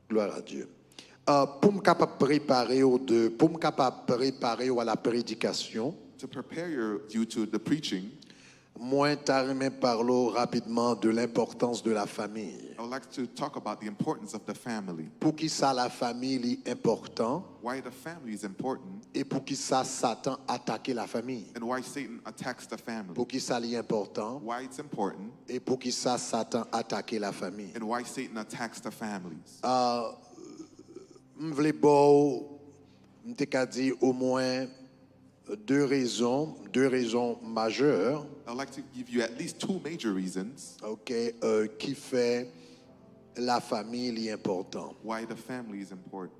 Gloire à Dieu. Pour me capable préparer à la prédication, To prepare you to the preaching, moi t'arrive parler rapidement de l'importance de la famille. I would like to talk about the importance of the family. Pour qui ça la famille est important Why the family is important et pour qui ça Satan attaque la famille. and why Satan attacks the family. Pour qui ça est important Why it's important et pour qui ça Satan attaque la famille. and why Satan attacks the families. M'vle bo m'te ka di au moins deux raisons majeures, I'd like to give you at least two major reasons qui fait la famille important. why the family is important.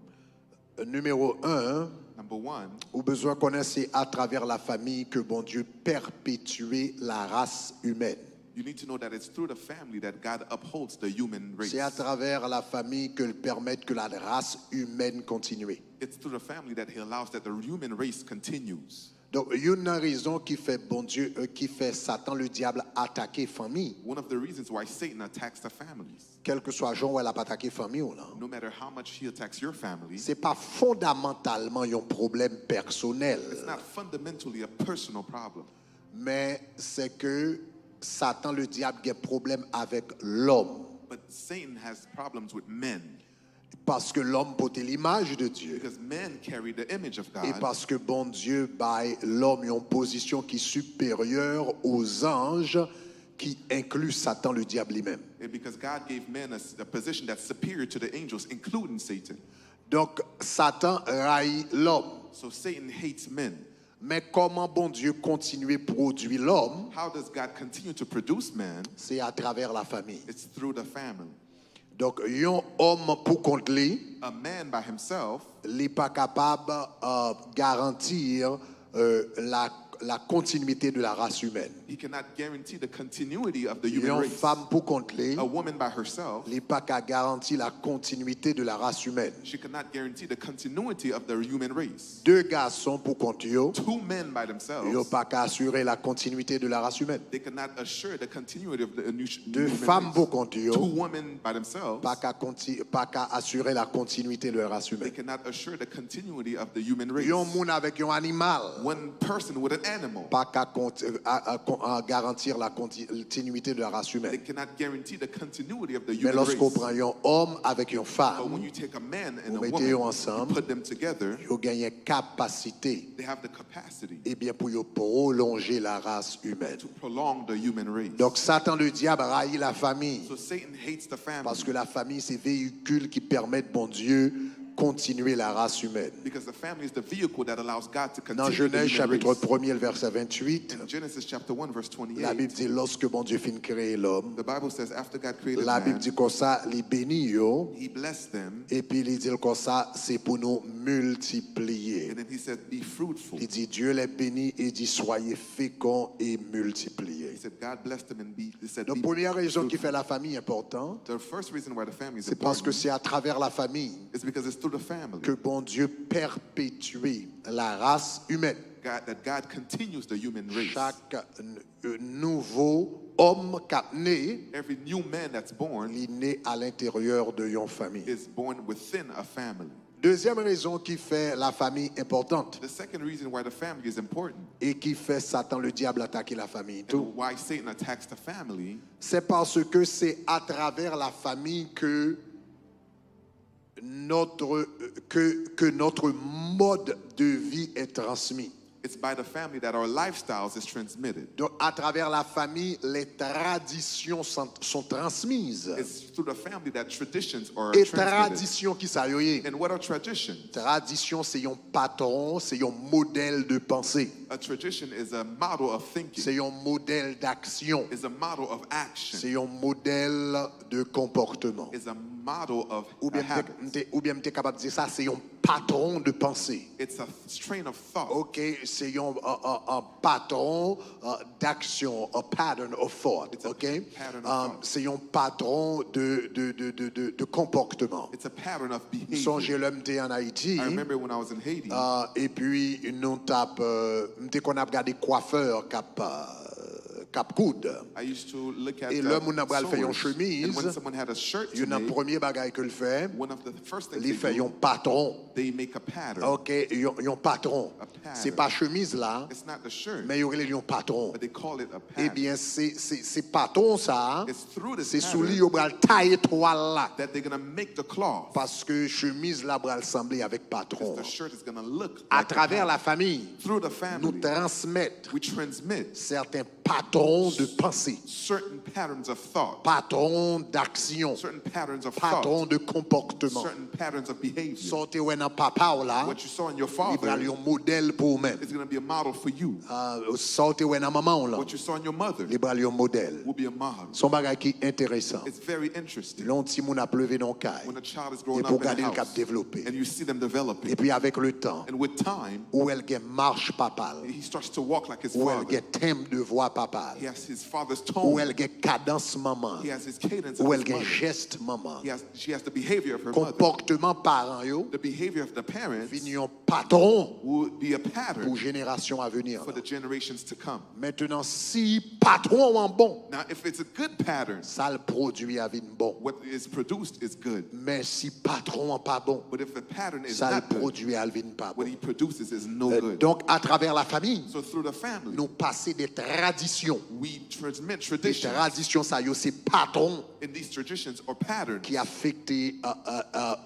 Numéro un, Number one, ou besoin connaître c'est à travers la famille que bon Dieu perpétue la race humaine. you need to know that it's through the family that God upholds the human race. C'est à travers la famille que permet que la race humaine continue. It's through the family that He allows that the human race continues. Donc, il y a une raison qui fait bon Dieu, qui fait Satan, le diable, attaquer famille. One of the reasons why Satan attacks the families, Quel que soit Jean où elle a pas attaqué famille ou non. no matter how much he attacks your family, C'est pas fondamentalement un problème personnel, it's not fundamentally a personal problem. mais c'est que Satan, le diable, a un problème avec l'homme. But Satan has problems with men Parce que l'homme porte l'image de Dieu. because men carry the image of Et God. parce que bon Dieu baille l'homme une position qui est supérieure aux anges, qui inclut Satan, le diable lui-même. And because God gave men a position that's superior to the angels, including Satan. Donc Satan raille l'homme. So Satan hates men. Mais comment bon Dieu continue à produire l'homme? How does God continue to produce man? C'est à travers la famille. It's through the family. Donc un homme pour compte lui, A man by himself, il n'est pas capable de garantir la continuité de la race humaine. he cannot guarantee the continuity of the Une human race. femme pour compte lui, A woman by herself, il n'est pas capable de garantir la continuité de la race humaine. she cannot guarantee the continuity of the human race. Deux garçons pour compte yo, Two men by ils n'ont themselves, pas qu'à assurer la continuité de la race humaine. they cannot assure the continuity of the Deux human femmes pour race. compte Two yo, women by themselves, pas qu'à assurer la continuité de la race they humaine. cannot assure the continuity of the human race. Un monde avec un animal, One person with an animal, pas qu'à à garantir la continuité de la race they humaine. cannot guarantee the continuity of the Mais human lorsqu'on race. prend un homme avec une But femme, when you take a man and vous a mettez eux woman, ensemble, you put them together, ils gagnent capacité they have the capacity pour prolonger la race humaine. to prolong the human race. Donc Satan le diable raille la famille So Satan hates the family parce que la famille c'est véhicule qui permettent bon Dieu continuer la race humaine. because the family is the vehicle that allows God to Dans continue the Genèse human chapitre race. 1er le verset 28, In Genesis chapter 1 verse la Bible 28, dit lorsque bon Dieu fin créer l'homme, the Bible says after God created la Bible man, dit comme ça, il bénit yo He blessed them, et puis il dit comme ça, c'est pour nous multiplier. and then He said, "Be fruitful." Il dit Dieu les bénit et dit soyez féconds et multipliez. He said, "God blessed them and he said." Donc "Be première raison qui fruitful." fait la famille importante, The first reason why the family is c'est parce que important c'est à travers la famille is because it's through the family que bon Dieu perpétue la race humaine. that God continues the human race. Chaque nouveau homme qui est né, Every new man that's born il est né à l'intérieur de une famille. is born within a family. Deuxième raison qui fait la famille importante The second reason why the family is important et qui fait Satan le diable attaquer la famille, and tout, why Satan attacks the family c'est parce que c'est à travers la famille que notre mode de vie est transmis. It's by the family that our lifestyles is transmitted. Donc, à travers la famille, les traditions sont transmises. It's through the family that traditions are Et transmitted. tradition qui ça y est? And what are traditions? Tradition, c'est un patron, c'est un modèle de pensée, A tradition is a model of thinking. c'est un modèle d'action, Is a model of action. c'est un modèle de comportement. Is a model of Ou bien, habits. m'te capable de dire ça, c'est un patron de pensée. It's a train of thought. Ok, c'est un patron d'action, un pattern of thought. It's a Ok, pattern of thought. c'est un patron de comportement. It's a pattern of behavior. Songez l'homme en Haïti. I remember when I was in Haiti, Et puis nous tape, qu'on a regardé coiffeur cap coude. I used to look at Et le moun nan pral fè yon sewers, chemise, and when someone had a shirt to Yon nan make, premier bagay que le fait, one of the first things li they fait do, yon patron. they make a pattern. OK, yon patron. A pattern. C'est pas chemise là, It's not the shirt, mais yon relè yon patron. but they call it a Eh pattern. bien, c'est patron ça, It's through this c'est sous li pattern yon pral taille toile là. that they're going to make the cloth. Parce que chemise là pral sembler avec patron. The shirt is going to look À like the travers la pattern. famille, Through the nous family, transmettre we transmit certains patrons de pensée, certain patterns of thought, patrons d'action, certain patterns of patrons thought, de comportement. certain patterns of behavior. Sortez ouais dans papa ou là, What you saw in your il father pral yon modèle pour vous-même. is going to be a model for you. Sortez ouais dans maman ou là, What you saw in your mother il pral yon modèle. will be a model. Son bagay qui intéressant. It's very interesting L'on ti moun a pleuvé dans caille. when a child is Et growing pour up in garder a le cap house développé. and you see them Et developing. puis avec le temps, And with time, où elle get marche papal, he starts to walk like his où elle father. get thème de voix papal, He has his father's où tone. elle get cadence maman, He has his cadence où of elle his get mother. geste maman. She has the behavior of her mother. Comportement parent yo, The behavior of the parents vignon patron will be a pour pattern génération à venir. for the generations to come. Maintenant, si patron en bon, Now, if it's a good pattern, ça le produit à vin bon. what is produced is good. Mais si patron en pas bon, But if the pattern is ça le not good, produit à vin pas what bon. he produces is no good. Donc, à travers la famille, So through the family, nous passer des traditions. we transmit Des traditions. traditions, ça y est, c'est patron And these traditions or patterns qui affectent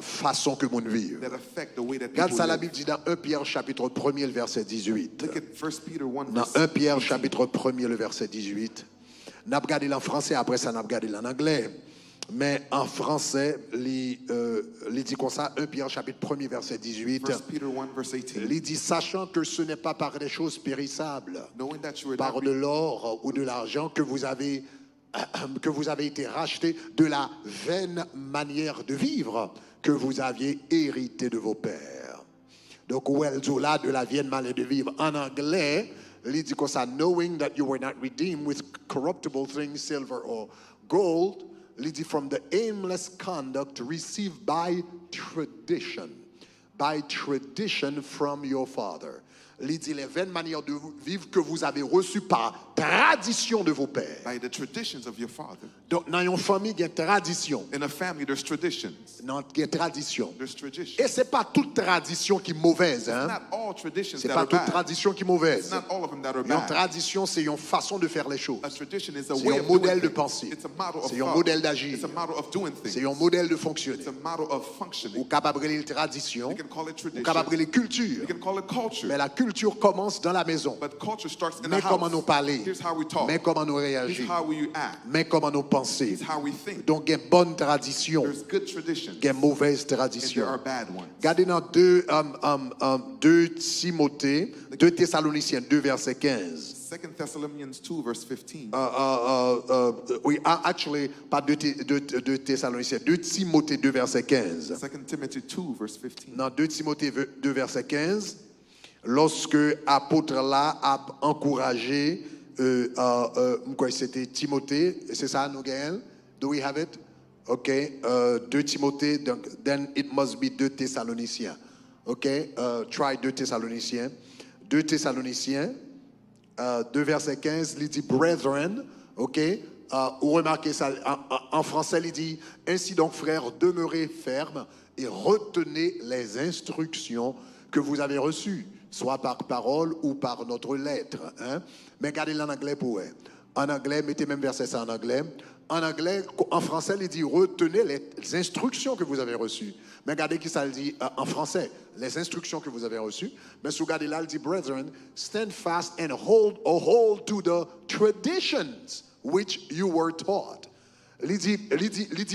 façon que moun vive. that affect the way that Regarde people ça, la live. Bible dit dans 1 Pierre chapitre 1er, le verset 18. Look at 1 Peter 1 Dans verse 1 Pierre 18. chapitre 1er, le verset 18. N'a pas regardé en français, après ça n'a pas regardé en anglais. Mais en français, il dit comme ça, 1 Pierre chapitre 1er, verset 18. 1 Peter 1 verse 18. Il dit, sachant que ce n'est pas par des choses périssables, Knowing that you are par not de l'or ou de l'argent que vous avez été rachetés de la vaine manière de vivre que vous aviez hérité de vos pères. Donc, où elle dit là de la vaine manière de vivre. En anglais, il dit comme ça, knowing that you were not redeemed with corruptible things, silver or gold, il dit from the aimless conduct received by tradition from your father. Il dit les vaines manières de vivre que vous avez reçues par tradition de vos pères. by the traditions of your father. Donc, dans une famille, il y a une tradition. In a family, there's traditions. Non, il y a une tradition. There's traditions. Et ce n'est pas toute tradition qui est mauvaise. Hein? Not all traditions Ce n'est that pas are toute bad. tradition qui est It's mauvaise. not all of them that are Une bad. tradition, c'est une façon de faire les choses. A tradition is a C'est way un of modèle doing de things. pensée. It's a model of C'est un thought. modèle d'agir. It's a model of doing C'est things. un modèle de fonctionner. It's a model of Ou functioning. capable de tradition, You can call it ou tradition. capable de culture. You can call it culture. Mais la culture commence dans la maison. But culture starts in Mais the comment nous house. parler, Here's how we talk. mais comment nous Here's réagir, how we act. mais comment nous penser. Here's how we think. Donc, il y a une bonne tradition, There's good traditions. il y a une mauvaise And there tradition. are bad ones. Regardez dans 2 Timothée, 2 Thessaloniciens 2, verset 15. 2 Thessalonians 2 verse 15. Oui, actually, pas 2 Thessaloniciens, 2 Timothée 2, verset 15. 2 Timothy 2 verse 15. Dans 2 Timothée 2, verset 15, lorsque l'apôtre là a encouragé, c'était Timothée, c'est ça, nous gagnons? Do we have it? OK, 2 Timothée, donc, then it must be 2 Thessaloniciens. OK, try 2 Thessaloniciens. 2 Thessaloniciens, 2 verset 15, il dit brethren, OK, vous remarquez ça, en français, il dit, ainsi donc frères, demeurez fermes et retenez les instructions que vous avez reçues, soit par parole ou par notre lettre. Hein? Mais regardez-le en anglais pour eux. En anglais, mettez même verset ça en anglais. En anglais, en français, il dit retenez les instructions que vous avez reçues. Mais regardez qui ça le dit en français, les instructions que vous avez reçues. Mais si vous regardez là, il dit brethren, stand fast and hold to the traditions which you were taught. Il dit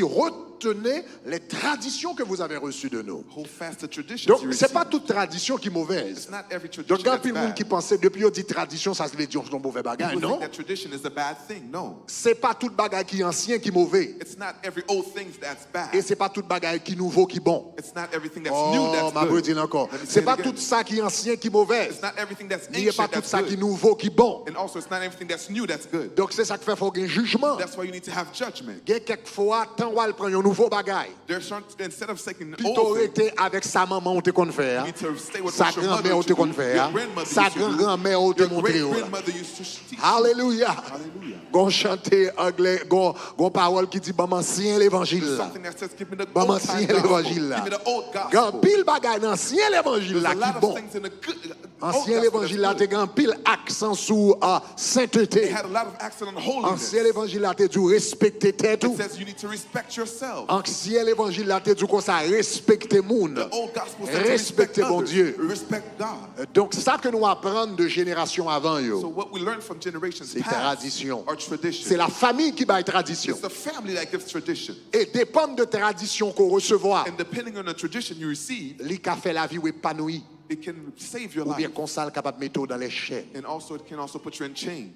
retenez les traditions que vous avez reçues de nous. Hold fast to traditions Donc, you ce n'est pas receive. toute tradition qui est mauvaise. It's not every Donc, tradition il y a that's plus de monde qui bad. pensait, depuis on dit tradition, ça se veut dire que c'est un mauvais bagage. People Non, think that tradition is a bad thing. No. c'est pas toute bagage qui est ancien qui est mauvais. It's not every old thing that's bad. Et c'est pas toute bagage qui est nouveau qui est bon. It's not everything that's new Oh, that's ma good. dire encore. Let me say C'est it pas again. tout ça qui est ancien qui est mauvais. It's not everything that's Il n'y a pas ancient tout that's ça qui est good. nouveau qui est bon. And also, it's not everything that's new that's good. Donc, c'est ça qui fait qu'il faut qu'il y ait un jugement. That's why you need to have judgment. Il y a quelquefois, tant qu'on prend une nouveau bagay. There's certain, instead of taking the Plutôt old thing, rester avec sa maman ou te kon fè, you need to stay with sa what your mother grand-mère ou used te to kon do, fè, your grandmother sa used to do, grand-mère ou te your montre yo. great-grandmother used to teach. Hallelujah. Hallelujah. Gon chante anglais, gon parole qui dit bon ancien l'évangile There's là. something that says, give me the Bon old time ancien gospel. l'évangile là. Give me the old Gan gospel. pile bagay dans ancien l'évangile There's là a lot qui of bon. things in the good, old Ancien gospel l'évangile là that's te good. gan pile accent sur It sainteté. had a lot of accent on holiness. Ancien l'évangile là te dit respecter tête It ou. says you need to respect yourself. Ancien l'évangile là te dit comme ça respecter moun. The old gospel says to respect Respecter bon others, Dieu. respect God. Donc ça que nous apprenons de génération avant So yo, what we learn from generations c'est past tradition. are tradition. C'est la famille qui baille tradition. It's the family that gives tradition. Et dépend de tradition qu'on recevoir, And depending on the tradition you receive, li ka fait la vie ou épanouie, it can save your ou bien life. qu'on ça capable mettre dans les chaînes. And also it can also put you in chains.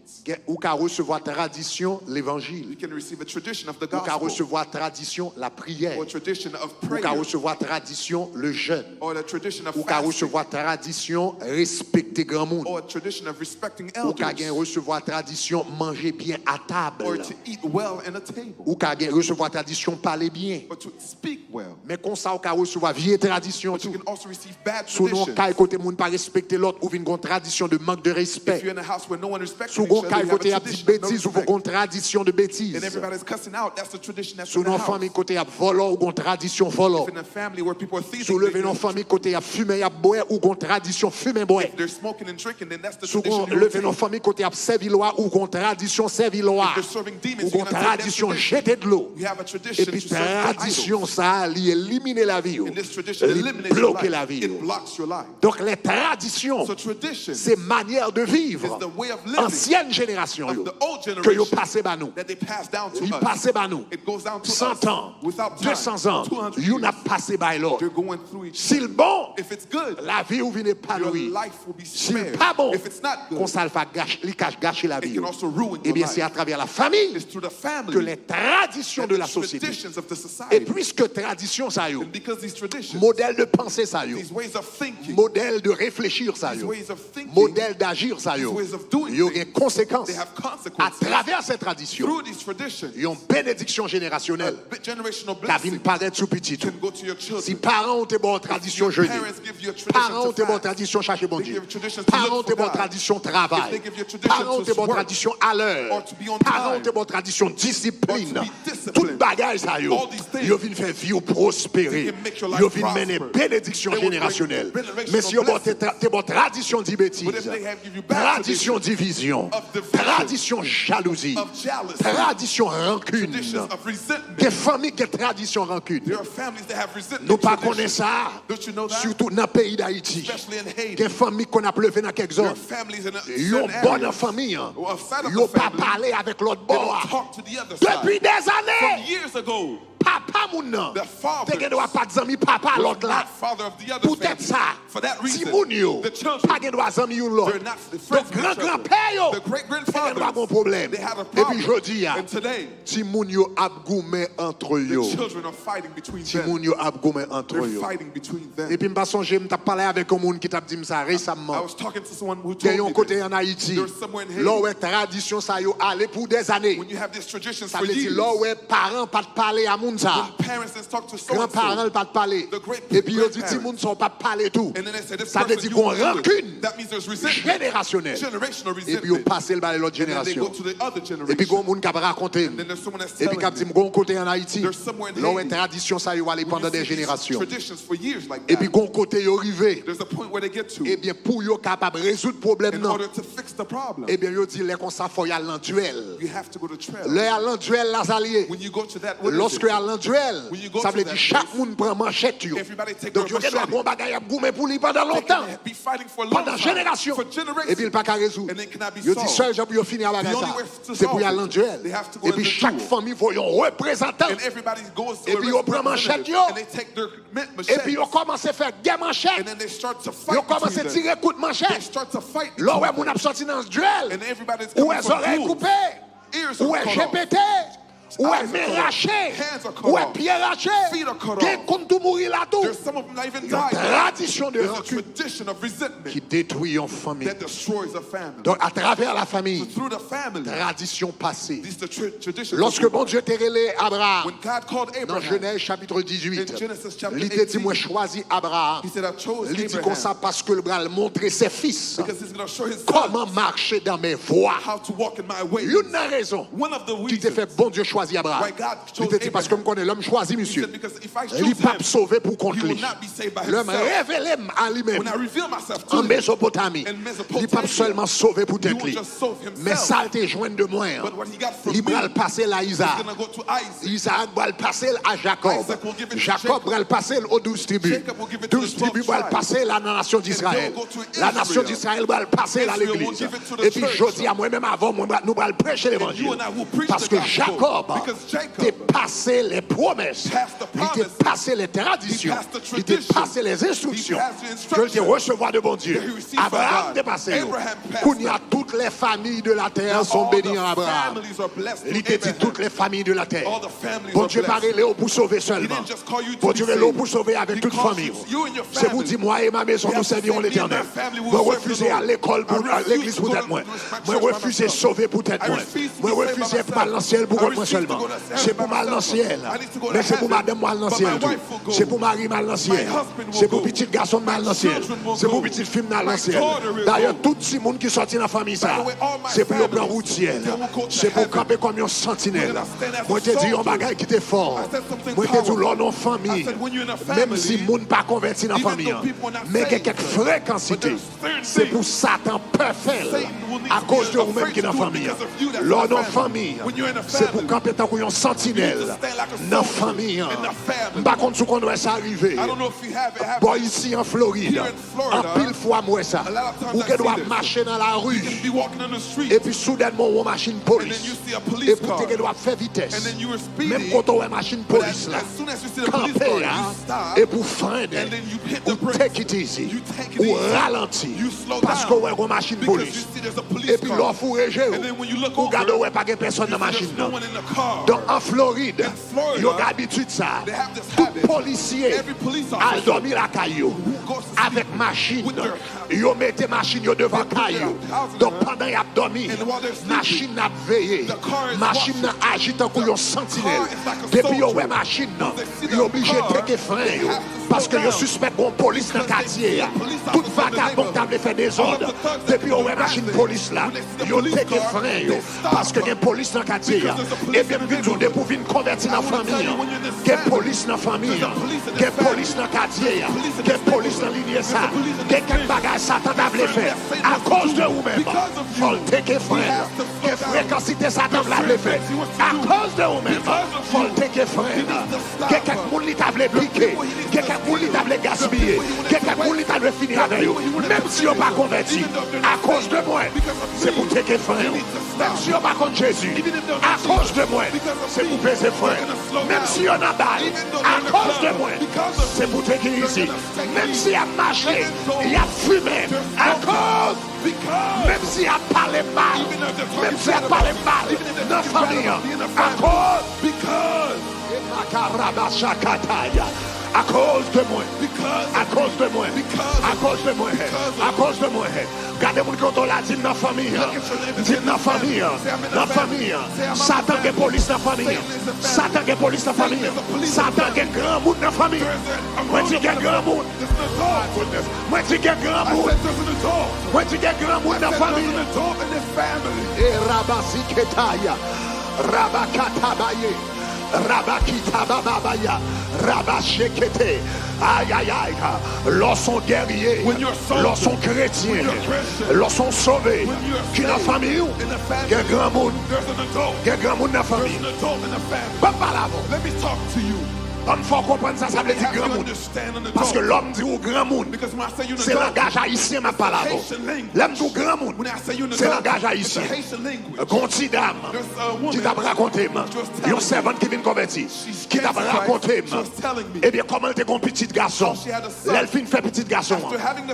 Ou ka recevoir tradition You l'évangile. can receive a tradition of the Ou ka gospel, recevoir tradition la prière. or a tradition of Ou ka prayer, recevoir tradition le jeûne. or the tradition of Ou ka fasting, recevoir tradition respecter grand monde. or a tradition of respecting Ou ka gen elders, recevoir tradition manger bien à table. or to eat well in a table, Ou ka gen recevoir tradition parler bien. or to speak well. Mais comme ça ou ka recevoir vieille tradition But you tout. can also receive bad Sous non traditions. kay côté moun pas respecter l'autre ou vinn gon tradition de manque de If respect. you're in a house where no one respects Sous each gon other, kay you have côté a a dit tradition of no bêtise ou respect. gon tradition de bêtise. And everybody's cussing out, that's the tradition that's Sous in the non house. famille côté a volant ou gon tradition volant. If in a family where people are thieving, Sous levé non famille côté a fumer a boire ou gon tradition fumer boire. if they're smoking and drinking, then that's the Sous tradition gon you levé will non take. famille côté a servi loi ou gon tradition servi loi. If they're serving demons, Ou you're gon gonna take that tradition tradition. jeter de l'eau. You have a Et tradition puis to serve the tradition idols. ça li éliminer la vie. And this tradition Li eliminates your bloquer la life. vie. It blocks your life. Donc les traditions, So tradition c'est manière de vivre. is the way of living Ancienne génération of yo, the old que yo generation passé ba nous. that they pass down to Il us. passé ba nous. It goes down to 100 us ans, without time. 200 ans, 200 you years. n'a passé by l'autre. They're going through each S'il bon, If it's good, la vie ou vient your épanouie. life will be S'il spared. pas bon, If it's not qu'on good, ça le fait gâcher la it vie. can also ruin Eh your bien, c'est à life. travers la famille It's through the family que les traditions and de the la société. traditions of the Et society. puisque tradition ça yo, And because these traditions, modèle de pensée ça yo, these ways of thinking, modèle de réfléchir ça these yo, ways of thinking, modèle d'agir ça yo, these ways of doing il y a des things, conséquences they have à consequences travers ces traditions. through these traditions. Il y a une bénédiction générationnelle. Generational La vie blessing paraît sous petit tout. can go to your Si children. parents ont des bonnes traditions Your jeûner, parents give you a parents tradition ont des to bonnes fast. traditions chercher bon They Dieu, give traditions to parents ont look des for bonnes God. traditions If travail, they give you a tradition parents ont des to bonnes work, traditions à l'heure, or to be on parents ont time, des bonnes traditions discipline, or to be disciplined. toute bagaille ça yo, All these things, yo vinn faire vie ou prospérer, they can make your life yo vinn mener prosper. bénédiction They will bring générationnelle. generational Mais si yo bon blessing. tes bonnes traditions dit bêtises, But if they have give you bad tradition division, of division, tradition jalousie, of jealousy, tradition rancune, traditions of resentment. des familles qui ont tradition rancune. There are families that have resentment. Nous pas traditions. connaissons ça, Don't you know that? surtout dans le pays d'Haïti. Especially in Haiti. Des familles qu'on a plevé dans quelques There are zones. families in a Ils ont certain bonne areas. famille. Or outside of Ils n'ont the pas family, parlé avec l'autre they bord. don't talk to the other Depuis side. des From années, years ago, papa moun nan. the father Te gen doit pas zami papa was l'autre là. not father of the other Peut-être family. ça. For that Si reason, moun yo, the children, pas gen doit zami yon l'autre. they're not the Donc friends with each other. grand-grand-père yo, The te gen doit great-grandfathers, bon problème. they had a Et puis problem. jodi ya, And today, si moun yo ap goumen entre the yo. children are fighting between Si them. moun yo ap goumen entre They're yo. fighting between them. Et puis m'pas sonje, m't'a parlé avec un moun qui t'a dit ça I récemment. was talking to someone who Gen told yon me côté this. en Haïti, There's somewhere in Haiti. là où tradition ça yo allé pour des années. When you have these traditions Ça for veut dire years, là où parents pas de parler à moun ça. when parents didn't talk to Grands-parents so-and-so, pas de parler. The great Et puis ils dit grandparents. ti moun sont pas parler tout. and then they say this Ça veut person dire you qu'on won't do it. rancune That means there's resentment, générationnelle. generational Et puis on resentment. passe le bail l'autre And then they go génération. to the other Et puis gon generation. moun qui a raconté. And then there's someone that's Et puis telling qui a dit me, gon côté en Haïti. There's somewhere in Là où Haiti, tradition ça yo aller when pendant you des see these générations. traditions for years like Et puis that, gon côté yo rivé. there's a point where they get to. Eh bien pour yo capable résoudre problème In non. order to fix the problem, Eh bien yo dit les comme ça faut y aller en duel. you have to go to trial. Le aller en duel las alliés. When you go to that, what is Lorsque it? aller en duel, When you go ça to veut that dire chaque place, monde prend manchette yo. everybody take Donc their yo doit machete. bon bagay a goumen pour lui pendant They longtemps. can be fighting for a long Pendant time, génération. for Et generations. puis il pas qu'à résoudre. And it cannot be Yo dit solved. seul job yo finir la The bagaille only ça. way to C'est pour y solve aller en it, duel. they have to go Et in puis the chaque duel. famille voit un représentant. And everybody goes to Et puis, ils prennent manchette, yo. and they take their Et puis machete. yo commence à faire des manchettes. And then they start to Yo fight commence à between them. tirer coup de They manchette. start to fight Là où between moun them. a sorti dans ce duel. And everybody's Ou coming les from oreilles duels. coupées. Ears Ou are les cut off. GPT. Ou Eyes est are main cut off. raché. Hands are cut Ou est off. pied raché. Feet are cut Qui off. compte tout mourir là-tout. There's some of them not even Il y a une dying. tradition de There's a rancune tradition of resentment qui détruit une famille. that destroys a family. Donc, à travers la famille, Through the family, tradition passée. these are the traditions. Lorsque bon Dieu t'a relé Abraham, When God called dans Abraham, Genèse chapitre 18, in Genesis chapter il t'a dit, 18, moi choisi Abraham. he said, I chose Il dit comme ça Abraham parce que le bras montrer ses fils because he's going to show his comment son marcher dans mes voies. how to walk in my ways. Une raison One of the qui t'a fait reasons bon Dieu choisi Abraham. why God Il chose t'a dit parce que Abraham. me connais l'homme choisi, He monsieur. said, because if I Il n'est choose pas him, sauvé pour contre he will lui. not be saved by L'homme himself. révélé à lui-même When I reveal myself to en him, Mésopotamie. in Il n'est Mesopotamia, pas seulement sauvé pour he tête won't lui. just save himself, Mais ça a été joint de moi. but what he got from Il me, va le passer à he's Isaac. going to go to Isaac. Isaac va le passer à Jacob. Isaac will give it to Jacob Jacob. va le passer aux 12 tribus. Jacob will give it to 12 the 12 tribus va le tribes. passer à la nation d'Israël. they'll go to La nation Israel. d'Israël va le passer à Israel will l'église. give it to the Et puis church. je dis à moi-même avant, nous allons prêcher you l'évangile. and I will preach Parce the que gospel. Jacob Because Jacob t'est passé les promesses. passed the Il t'est promises. passé les traditions. He passed the Il t'est tradition. passé les instructions. He passed the Je instructions. t'ai recevoir de bon Dieu. that he received from Abraham God. t'est passé. Abraham passed Qu'on y a them. toutes les familles de la terre Now sont all bénies the en Abraham. families are blessed Il through t'a dit Abraham. toutes les familles de la terre. All the families Bon are Dieu blessed. pas Léo pour sauver He seulement. didn't just call you to Bon be Dieu saved. Léo pour sauver avec He toute calls famille. you and your C'est pour family. dire moi et ma maison He nous has to servirons say, me and l'éternel. my family will Moi serve the refuser Lord. à l'école pour I refuse l'église to pour go tête to moi. my Moi church by refuser myself. sauver pour tête I moi. refuse to Moi be saved by refuser myself. mal dans le ciel pour I moi refuse seulement. to go to heaven C'est pour by mal dans le myself. ciel. I need to go to Mais c'est pour heaven. madame mal dans le But ciel my tout. wife will go. C'est pour mari mal dans le ciel. My husband will C'est pour go. petit garçon mal dans le ciel. children will C'est pour go. petit fille mal dans le My ciel. daughter will D'ailleurs go. tout ces monde qui sortent dans la famille ça. By the way, all my C'est pour le plan families, routier. they will go to C'est pour heaven. camper comme un sentinelle. We're gonna stand as a Moi te dis un soldier. bagage qui était fort. I said something Moi te dis powerful. l'on en I famille. said, when you're in a Même family, si moun pas converti dans la even famille, though people are not mais il y a saved, quelques fréquences. but there's certain C'est things pour Satan peur faire Satan will need à to cause be de vous-même afraid qui est dans to la do famille. because of you that's in L'on the en family. famille, When you're in a c'est pour family, camper tant qu'on sentinelle you need to stand like a dans la soldier famille. in the family. Par contre, ce qu'on doit s'arriver. I don't know if you have it happen. Bon, ici en Floride, Here in Florida, en pile fois moi ça, a lot of times ou I que see doit this. marcher dans la rue, You can be walking on the street, et puis soudainement on machine and police, then you see a et police pour car, que doit faire and vitesse. then you were speeding. Même quand on a machine But police là, as soon as you see the police car, camper you hein, stop, et pour freiner, and then you hit the ou brakes. take it easy, You take it ou easy. ralentir, You slow parce down. qu'on a une machine Because you police. see there's a police Et puis car. l'offre ou réger, And then when you look ou over, garde ouais pas de personne dans la there's machine. no non. one in the car. Donc en Floride, Florida, ils ont l'habitude ça. they have this Tout habit. policier Every police a officer dormi la caillou goes to sleep avec machine. with their- Ils ont mis machine devant They put their caillou. house in Donc there. pendant qu'ils ont dormi, And while they're sleeping, machine a veillé. the car is Machine watching. a agi tant qu'on sentinelle. car is like a Depuis qu'ils ont soldier. machine, They see ils the sont obligés de car, faire frein. they have to Parce slow que ils down. suspectent qu'on police dans le Because they quartier. see the police Tout officer in the vagabond neighborhood. qui fait des All of ordres. the thugs that Depuis qu'ils ont do machine bad police things, là, when they see the ils ont police fait car, frein. they stop. Parce que il y a police dans le quartier. Because there's a police Et bien, in the nous disons, neighborhood. pour venir convertir dans la I wanna tell famille. you, when you're in this Il y a family, police dans la famille. there's a police in Il y a this family. police dans le quartier. There's police in Il y a this police dans neighborhood. l'île ça. There's a police in Il y a this quelques bagages Satan t'a voulu faire. À cause de vous-même. Because of you. Faut le take frère. have to slow Que down. fréquencité Satan t'a voulu faire. À cause de vous-même. Because of Faut le you. take frère. needs to stop. Quelqu'un qui t'a voulu piquer. Quelqu'un qui t'a voulu gaspiller. Quelqu'un qui t'a voulu finir avec vous. Même si on pas converti. À cause de moi. C'est pour take frère. Même si on pas contre Jésus. À cause de moi. C'est pour baiser frère. Même si on a balle. À cause de moi. C'est pour te guérir ici. Même s'il a marché, il a fumé. À cause. Même s'il a parlé mal. Même s'il a parlé mal. Dans la famille. À cause. À cause de moi. À cause de moi. À cause de moi. À cause de moi. Regardez-moi quand on l'a dit dans la famille. Dit dans la famille. Dans la famille. Satan est police dans la famille. Satan est police dans la famille. Satan est grand monde dans la famille. Moi, tu es grand monde. Moi, tu es grand monde. Moi, tu es grand monde dans la famille. Et Rabasi Ketaya. Rabakatabaye. Rabakitababaya. Rabashekete. Aïe aïe aïe. Lorsqu'on guerrier, lorsqu'on chrétien, lorsqu'on sauvé, qui dans la famille, il y a grand monde. Il y a grand monde dans la famille. Pas par là. Let me talk to you. Il faut comprendre ça, ça veut dire grand monde. Parce que l'homme dit au grand monde, Because when I say you c'est langage haïtien, ma pas là. L'homme dit au grand monde, c'est langage haïtien. Haitian language. Gonti dame qui t'a raconté, une servante qui vient convertir, qui t'a raconté, eh bien, comment t'es un petit garçon, l'elfine fait petit garçon,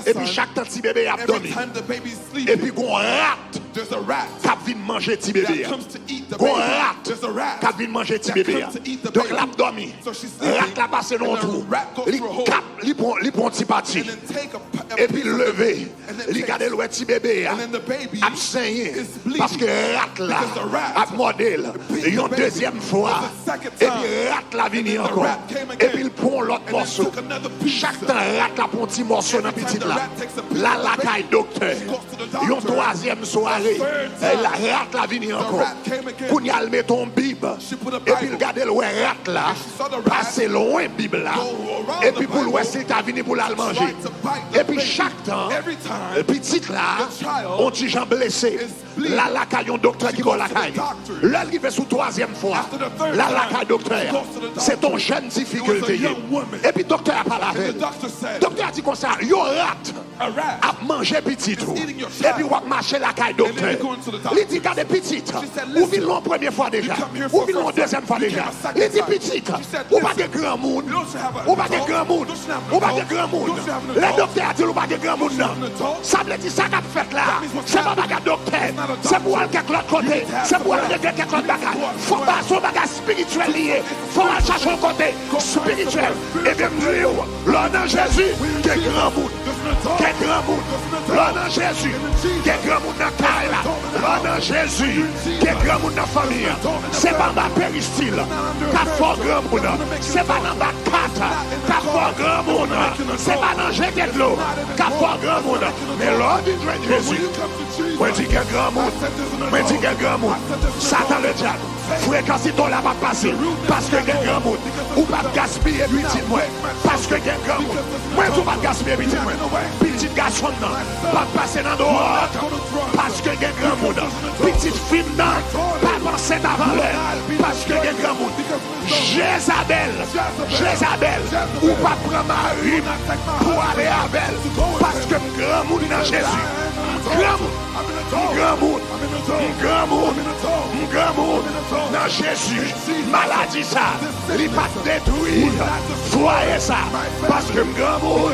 et puis chaque petit bébé a Every dormi, time the baby's et sleeping, puis qu'on rate There's a rat qui vient manger petit bébé. that comes to eat the Gon baby. rat There's a rat qui vient manger petit that bébé. comes to eat the Donc baby. l'a dormi. So she's sleeping, Rat la passe dans and the trou. rat goes Il through a hole. cap, il prend petit parti. and then take a Et puis piece of lever. and then Il take- garde le petit bébé. and then the baby A saigné. is bleeding Parce que rat là because the rat a mordé. beat Une the baby deuxième fois. the second Et time. puis rat la vini then the encore. rat came Et again. puis il prend l'autre And then morceau. took another piece. Chaque temps rat la prend un petit morceau dans Every petit time the là. rat takes a piece Là of la the baby, caille docteur. she goes to the doctor. Une troisième soirée. third time, La rat la vini encore. rat came again. Qu'on y a le met ton bible. She put a Et puis il Bible. garde le rat là. And she saw the rat Passer loin bible là. go around Et the puis pour Bible. l'ouest il t'a venu pour la manger. Tried to bite the Et puis baby. chaque temps. Every time, Le petit là, the child on dit j'en blessé. is bleeding. Là, la caille, un docteur She qui va goes la to the caille. doctor. Là, il fait sous troisième fois. After the third Là, la time, caille, docteur. she goes to the doctor. C'est ton jeune difficulté. It was a young woman. Et puis, docteur a parlé and avec the elle. doctor said, Docteur a dit comme ça, yo rat, a rat a mangé petit tout. eating your Et child. puis, on marcher la caille, And then docteur. you go into the doctor. Il dit, regardez, petite. said, Ou listen, vient l'en première fois déjà. you come here for Ou vient l'en first time. deuxième fois You déjà. came a second Il dit, time. petite. She said, Ou pas de listen, grand monde. you don't have an Ou pas de adult. grand monde. You don't have an Ou pas de adult. grand monde. You don't have an Le adult. docteur a dit, ou pas de grand monde. non. have an adult. Ça veut dire ça qu'a fait là. means what's C'est pas happening. bagarre docteur. It's not a C'est pour doctor. aller quelque l'autre côté. You have C'est pour to aller have quelque l'autre bagarre. It's Faut what- pas son bagarre spirituel lié. Faut aller chercher un côté spirituel. Et bien dire, l'homme de Jésus, quel grand monde. Quel grand monde. L'homme de Jésus, quel grand monde dans la caille là. L'homme de Jésus, quel grand monde dans la famille. C'est pas dans la péristyle. Qu'a fort grand monde. C'est pas dans la carte. Qu'a fort grand monde. C'est pas dans jeter de l'eau. Qu'a fort grand monde. Mais l'homme de Jésus. Moi je dis quel grand monde. Moi je dis quel grand monde. Satan le diable. Fréquence ton là va passer. Parce que quel grand monde. Ou pas gaspiller petit moi. Parce que quel grand monde. Moi tu pas gaspiller petit moi. Petit garçon non. Pas passer dans dehors. Parce que quel grand monde. Petite fille non. Pas penser avant l'heure. Parce que quel grand monde. Jézabel. Ou pas prendre Marie pour aller avec elle. Parce que grand monde dans Jésus. Grand monde dans Jésus. Maladie ça, il pas détruire. Voyez ça, parce que grand monde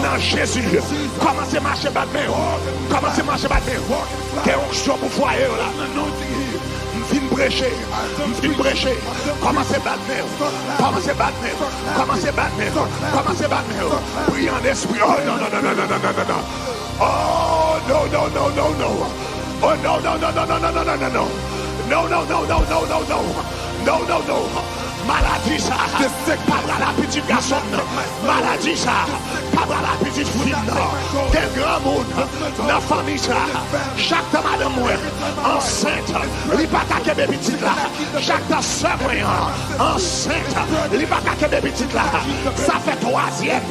dans Jésus. Commencez à marcher battement. Commencez à marcher battement. Quelle onction pour foyer là. Fin prêcher. Commencez à battre. Priez en esprit. Oh non. Oh no. Oh no. Maladie ça, pas la petite garçon, maladie ça, pas la petite fille, quel grand monde, la famille ça, chaque temps madame moi, enceinte, il pas qu'à bébé petite là, chaque temps sœur moi, enceinte, il pas qu'à bébé petite là, ça fait troisième,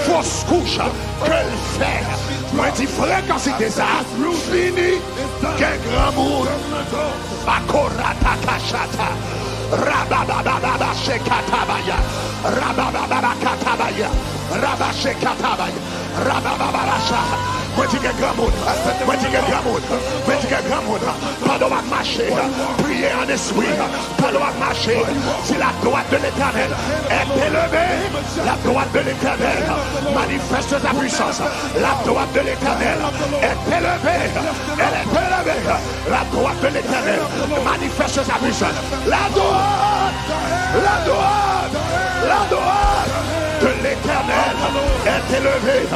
fausse couche, que le fait, moi dis fréquence c'était ça, fini, quel grand monde, Bakorata Kachata. Rababababa Shekatabaya, Rabababakatabaya, Rabashekatabaya, Rabababasha. Moi tu es grand monde, pas de marcher, prier en esprit, pas de marcher. Si la droite de l'Éternel est élevée, la droite de l'Éternel manifeste sa puissance. La droite de l'Éternel est élevée, elle est élevée. La droite de l'Éternel manifeste sa puissance. La droite de l'Éternel est élevée.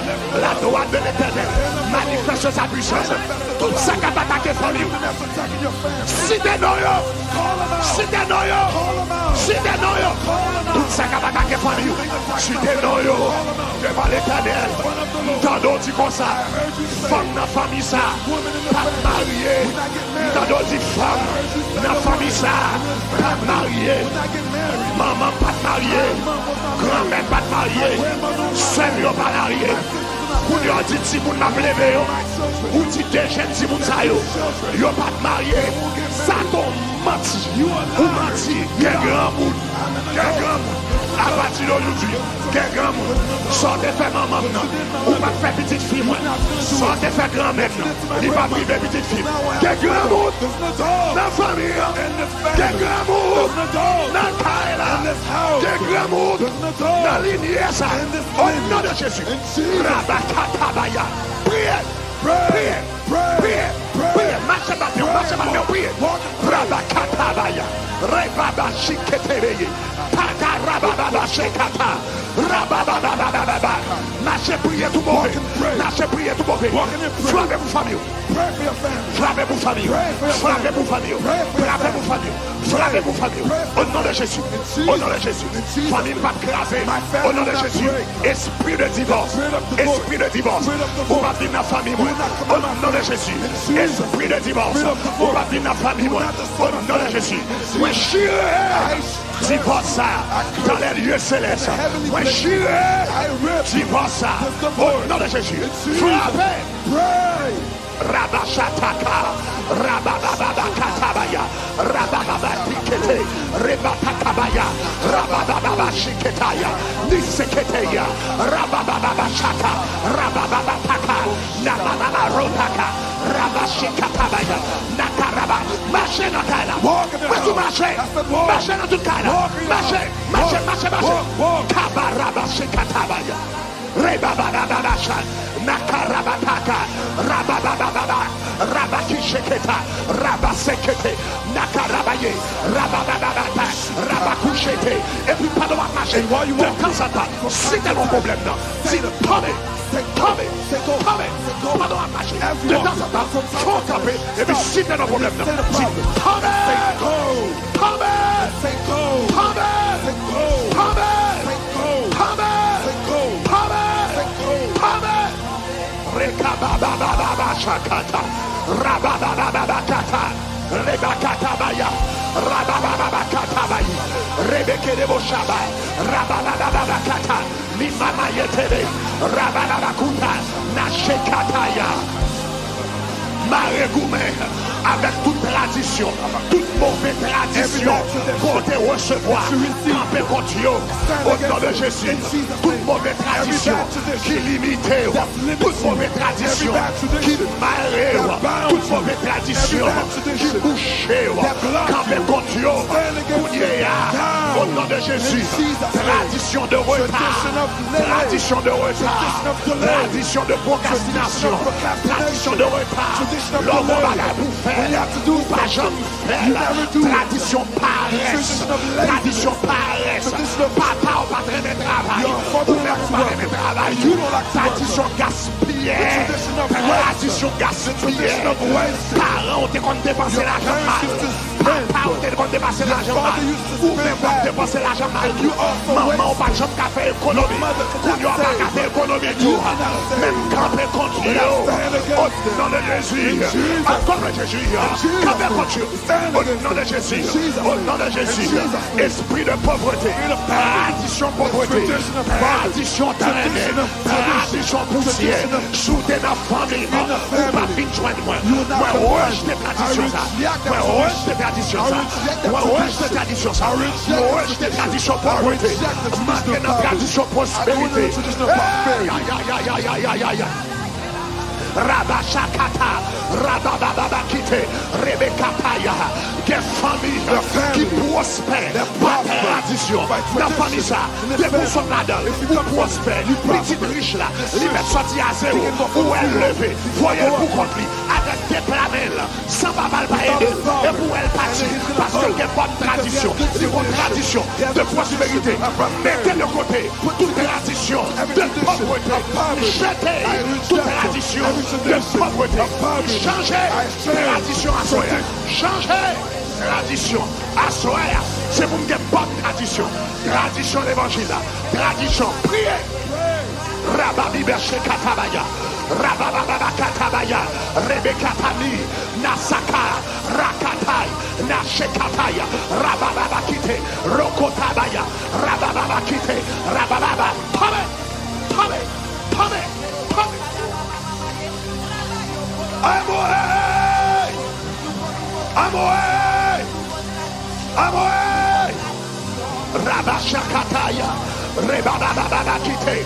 La droite de l'Éternel manifeste sa puissance. Tout ça qui a attaqué famille. Si t'es noyau. Tout ça qui a attaqué famille. Si t'es noyau. Devant l'Éternel. T'en dit comme ça. Femme dans la famille ça. Pas mariée. T'en dit femme dans la famille ça. Pas mariée. Maman pas mariée. Grand-mère pas mariée. Seul pas mariée. Ou yon dit si moun m'a levé yo, ou dit des jeunes si moun sa yo, yo pas marié, ça ton menti, ou menti, quel grand monde, à partir d'aujourd'hui, quel grand monde, sortez fait maman non, ou pas fait petite fille moi, sortez fait grand-mère non, il pas privé petite fille, quel grand monde, dans la famille, quel grand monde, dans la caille là, quel grand monde, dans l'univers, ça, au nom de Jésus. Rabakatabaya. Priez, priez, priez, priez. Marchez maintenant, priez. Rabakatabaya. Rebaba shiketebeye. Pata rababa shekata. Rababa. Marchez, priez tout mauvais. Marchez, priez tout mauvais. Frappez vos familles. Frappez vos familles. Frappez vos familles. Frappez vos familles. Frappez vos familles. Au nom de Jésus. Au nom de Jésus. Famille pas crasée. Au nom de Jésus. Esprit de divorce. Esprit de divorce. Vous va venir dans la famille. Au nom de Jésus. Esprit de divorce. Vous va venir dans la famille. Au nom de Jésus. Moi, divorce ça dans les lieux célestes. Moi, divorce ça au nom de Jésus. Frappez. Rabashataka, Rabababa Katabaya, Rabababa Tikete, Rebatakabaya, Rabababa Shiketaya, Niseketeya, Rabababa Shaka, Rabababa Taka, Nababa Rotaka, Rabashikatabaya, Nakaraba, Marchez dans Kala, marchez dans tout Kala, marchez, Kabarabashikatabaya. Rebabababasha, Nakarabataka, Rababababa, Rabakisheketa, Rabasekete, Nakarabaye, Rabababata, Rabakushete, et puis pas de marcher. De temps en temps, si t'as mon problème, non, dis tombez, pas de marcher. De temps en temps, faut taper, et puis si t'as mon problème, non, dis Rekababababa shakata, rababababakata, rebakatabaya, rababababakatabaya, rebekedeboshaba, rababababakata, limamayetebe, rabababakuta, nashekataya. Marégoumé avec toute tradition, toute mauvaise tradition, pour te recevoir, camper contre Dieu, au nom de Jésus. Toute mauvaise tradition qui limite, toute mauvaise tradition qui marre, toute mauvaise tradition qui bouche, camper contre Dieu, au nom de Jésus. Tradition de retard, tradition de retard, tradition de procrastination, tradition de retard. L'homme va vous faire, pas jamais faire. Tradition paresse, tradition paresse. Papa ou pas très de travail, ou même pas très de travail. Tradition gaspillée, tradition gaspillée. Parents ont dépensé l'argent mal. Papa ont dépensé l'argent mal. Ou même pas dépensé l'argent mal. Maman ou pas jamais qu'à faire économie. Qu'on n'y a pas qu'à faire économie tout. Même camper contre Dieu. Au nom de Jésus. Encore de Jésus, camper contre Dieu. Au nom de Jésus, au nom de Jésus, esprit de pauvreté, tradition pauvreté, tradition traînée, tradition poussière, shooter dans la famille, ou pas fin joindre moi. Moi, rejeter tradition ça, moi, rejeter tradition ça, moi, rejeter tradition ça, moi, rejeter tradition pauvreté, marquer dans tradition prospérité. Rabashakata, Rabababakite, Rebekataya, des familles qui prospèrent par tradition. Dans la famille, ça, les personnes là-dedans, qui prospèrent, petite riche là, les mettent sortis à zéro, où elle levée, voyez pour contre lui, avec des plamelles, sans pas mal pas aider, et pour elle partir, parce qu'elle a une bonne tradition, une bonne tradition de prospérité. Mettez de côté toute tradition de pauvreté, jetez toute tradition de pauvreté, changez tradition à soi, changez tradition à soi, c'est pour une bonne tradition, tradition d'évangile, tradition, priez. Rababiberche katabaya, Rabababa katabaya, Rebekatami, Nasaka, Rakatai, Nashekataya, Rabababa kite, Rokotabaya, Rabababa kite, Rabababa, Tome. Amoé, Rabashakataya, Rebababa kite,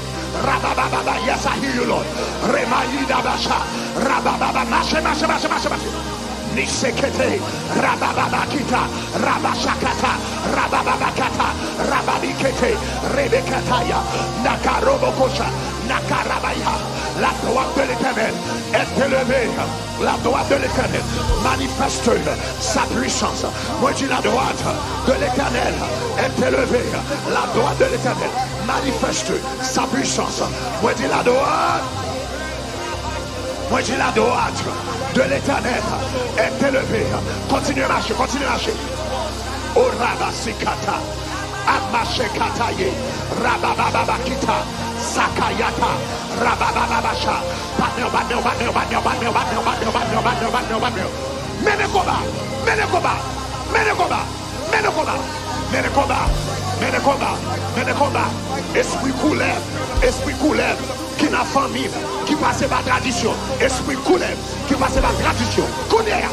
Rabababa, yes, I hear you, Lord. Remayida Basha, Rabababa, Mashe. Nisekete, Rabababa kita, Rabashakata, Rabababa kata, Rababike. Rebekete, Rebekataya, Nakarobokosha, Nakarabaya. La droite de l'Éternel est élevée. La droite de l'Éternel manifeste sa puissance. Moi je dis la droite de l'Éternel est élevée. La droite de l'Éternel manifeste sa puissance. Moi je dis la droite. Moi je dis la droite de l'Éternel est élevée. Continuez à marcher, continuez à marcher. Oh Rabasikata, Amashekataye, Rabababakita, Sakayata, Rabababasha, Esprit couleur, qui n'a famille, qui passe par tradition, esprit couleur, qui passe par tradition, connaît.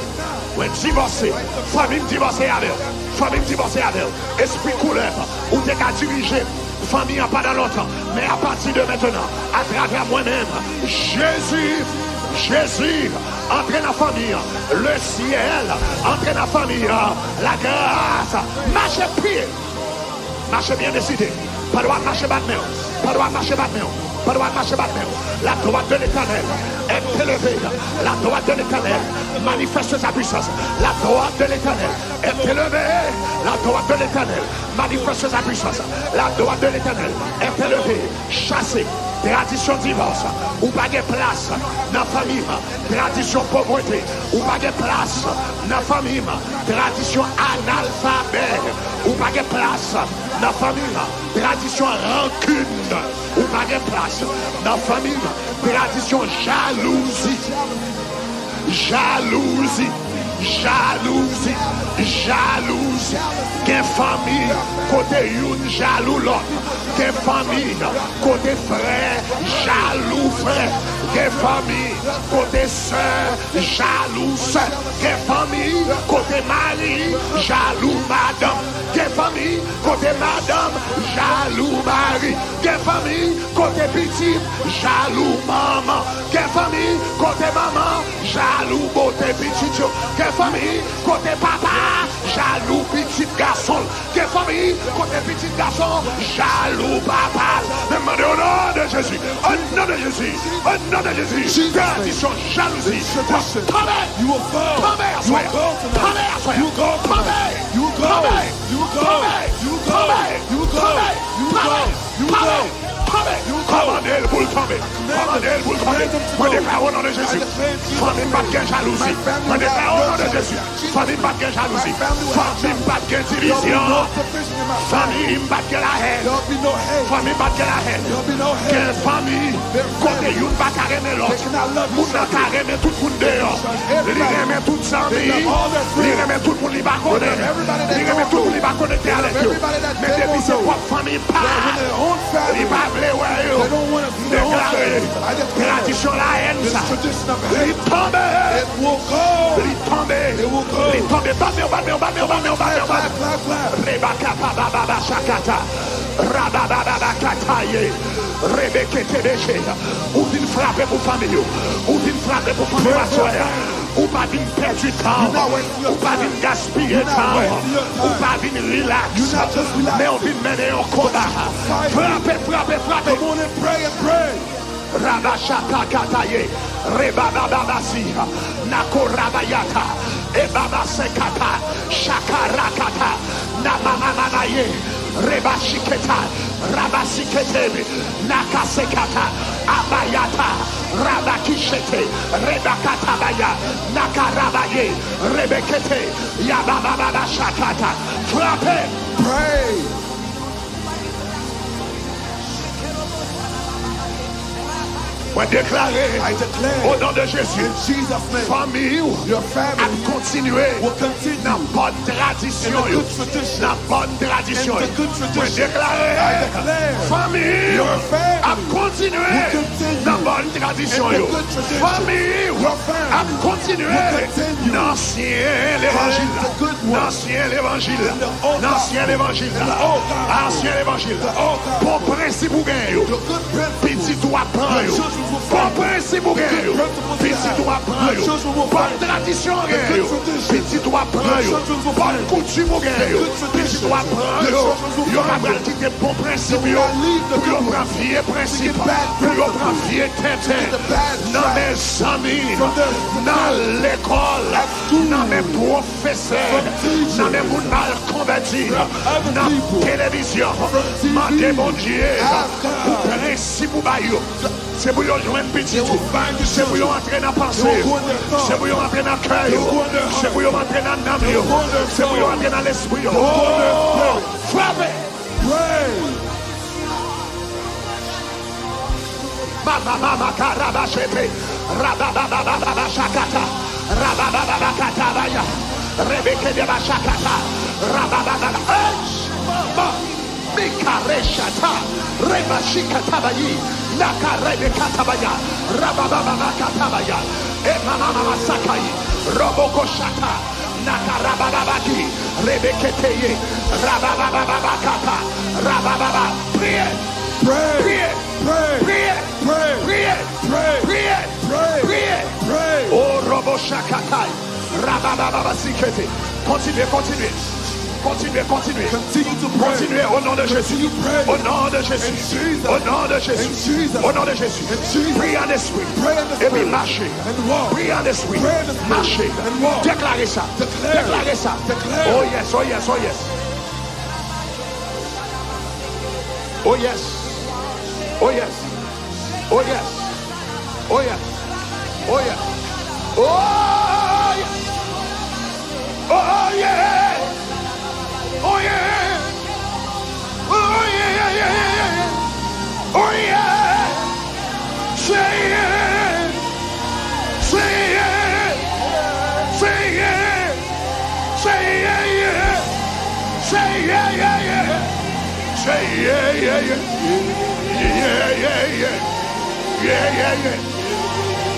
Ouais, divorcé, famille divorcée avec, famille divorcée avec, esprit couleur, ou t'es qu'à diriger. Famille pas dans longtemps, mais à partir de maintenant, à travers moi-même, Jésus, entre dans la famille, le ciel, entre dans la famille, la grâce, marchez pied, marchez bien décidé, pas droit marcher battement, pas droit marcher battement. La droite de l'Éternel est élevée. La droite de l'Éternel manifeste sa puissance. La droite de l'Éternel est élevée. La droite de l'Éternel manifeste sa puissance. La droite de l'Éternel est élevée. Chassée. Tradition divorce. Ou pas de place dans la famille. Tradition pauvreté. Ou pas de place dans la famille. Tradition analphabète. Ou pas de place dans la famille. Tradition rancune. Ou pas de place dans la famille. Tradition jalousie. Jalousie. Quelle famille côté une jaloux l'autre. Quelle famille côté frère jaloux frère. Quelle famille côté soeur jaloux soeur. Quelle famille côté mari jaloux madame. Quelle famille côté madame jaloux mari. Quelle famille côté petit jaloux maman. Quelle famille côté maman jaloux beauté petit. Quelle famille côté papa jaloux petit garçon. Quelle famille côté petit garçon jaloux papa. Demandez au nom de Jésus. Au nom de Jésus. Au nom de Jésus. Tradition jalousie. You will fall. You will go tonight. You will go tonight. You will go. You will go. You will go. You will go. You will go. You will go. Commandez le boule tomber. Commandez le boule tomber. Moi déclare au nom de Jésus. Famille pas de jalousie. Moi déclare au nom de Jésus. Famille pas de jalousie. Famille pas de division. Famille pas de la haine. Famille pas de la haine. Quelle famille côté une pas carrément l'autre. Moun n'a carrément tout le monde dehors. Il remet tout ça. Il remet tout le monde qui va connaître. Il remet tout le monde qui va connecter avec eux. Mais depuis c'est propre famille pas. Il va They don't want to be their own faith. I declare tradition la haine this ça. tradition of Il hate. tombe. It will go. Il tombe. It will go. Il tombe. Clap, clap, clap. Rebaka baba shakata. Rababa kataye. Rebekete beche. Ou vin frapper pour famille. Ou vin frapper pour famille. Ou pas vin perdre du temps. Ou pas vin gaspiller temps. Ou pas vin relax. Mais on vin mener en combat. Frappez. Come on and pray. Rabashaka kataye, rebababasi, nakorabayata, ebabasekata, shakarakata, namamanaye, rebashiketa, rabasikete, nakasekata, abayata, rabakishete, rebakatabaya, nakarabaye, rebekete, yabababashakata. Frappez. Pray. Moi déclarer I declare au nom de Jésus, in Jesus' name, famille your à family continuer will continue dans la bonne tradition. in the good tradition. Dans la bonne tradition. In the good Moi tradition. déclarer I declare famille your family à continuer will continue dans la bonne tradition. in the good tradition. Famille Your family à continuer will continue l'ancien l'évangile. in the good work. L'ancien l'évangile. In the old L'ancien gospel. l'évangile. In the old gospel. Ancien l'évangile. The old gospel. Pour principe ou gain. Your good principles. Petit doigt prend. Your children children will Bon follow. principe ou gagne. Petit ou apprend yo. Bonne tradition gagne yo. Petit ou apprend yo. Bonne coutume ou gagne yo. Petit ou apprend yo. Yo va pas quitter bon principe yo. Pour yo prend vieux principe. Pour yo prend vieux tintin. Dans mes amis. Dans l'école. Dans mes professeurs. Dans mes moun mal convertis. Dans la télévision. Mandez mon Dieu. Pour principe ou baillot. C'est pour yon joindre petit tout. C'est pour yon entrer dans la pensée. C'est pour yon entrer dans le cœur. C'est pour yon entrer dans l'âme. C'est pour yon entrer dans l'esprit. Frappez. Mama karabashete. Rabababa shakata. Rabababa katabaya. Rebeke de bashakata. Rabababa. Mikareshata. Rebashikatabayi. Nakarebe katabaya. Rabababa katabaya. Emama sakai. Roboko shata. Nakarababaki. Rebeketeye. Rabababa kata. Rabababa. Priez. Priez. Priez. Priez. Priez. Priez. Oh robo shakatai. Rabababa sikete. Continuez. Continuez. Continuez au nom de Jésus. Au nom de Jésus. Au nom de Jésus. Au nom de Jésus. Priez en esprit. Et puis marchez. Priez en esprit. Marchez. Déclarez ça. Déclarez ça. Oh yes. Oh yes. Oh yes. Oh yes. Oh yes. Oh yes. Oh yes. Oh yes. Oh yes. Oh yeah. Oh yeah. Oh yeah. Oh yeah. Say it. Say it. Say it. Say it. Say it. Say it.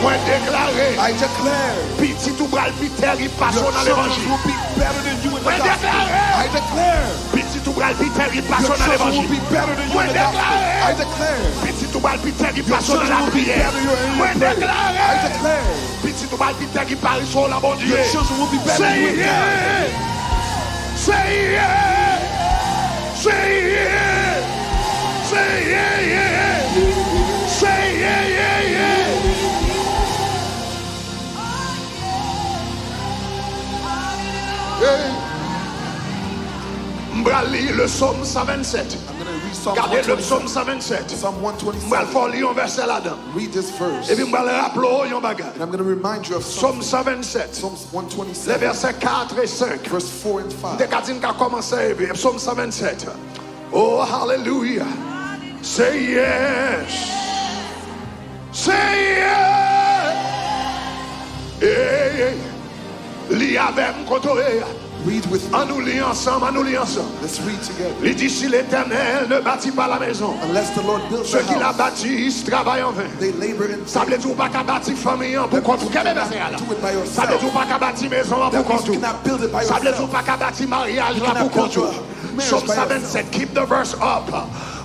Moi déclarer. I declare. Petit ou bral piter il passe Your dans children l'évangile. will be better than you in the Moi gospel. déclarer. I declare. Petit ou bral piter il passe Your dans children will l'évangile. be better than you Moi in the gospel. I déclarer. declare. Petit ou bral piter il Your passe dans children la will be prière. better than you Moi in the prayer. I déclarer. declare. Petit ou bral piter il passe sur la bon Dieu. Your children will be better than you in God. Say it. Say it. Say it. Say it. M'brali le psaume 127. I'm going to read Psalm Regardez le 127. psaume 127. Psalm M'bral 127. faut lire un verset là-dedans. Read this verse. Et puis m'bral rappeler yon bagay. And I'm going to remind you of Psaume something. 127. Psalms Les 127, versets 4 et 5. verse 4 and 5. Dès qu'a commencé, psaume 127. Oh, hallelujah. Say yes. Say yes. Hey. Li avec m'kotoye. Read with me. En nous lit ensemble, Let's read together. Il dit si l'Éternel ne bâtit pas la maison, Unless the Lord builds ceux the qui la house, bâtissent travaillent en vain. they labor in Ça veut dire pas qu'à bâtir famille pour compte. Quel est le verset là? Do it by yourself. Ça veut dire pas qu'à bâtir maison pour That means compte. you cannot build it by Ça veut dire yourself. pas qu'à bâtir mariage You là cannot pour build compte. your marriage Psaume by 127, keep the verse up.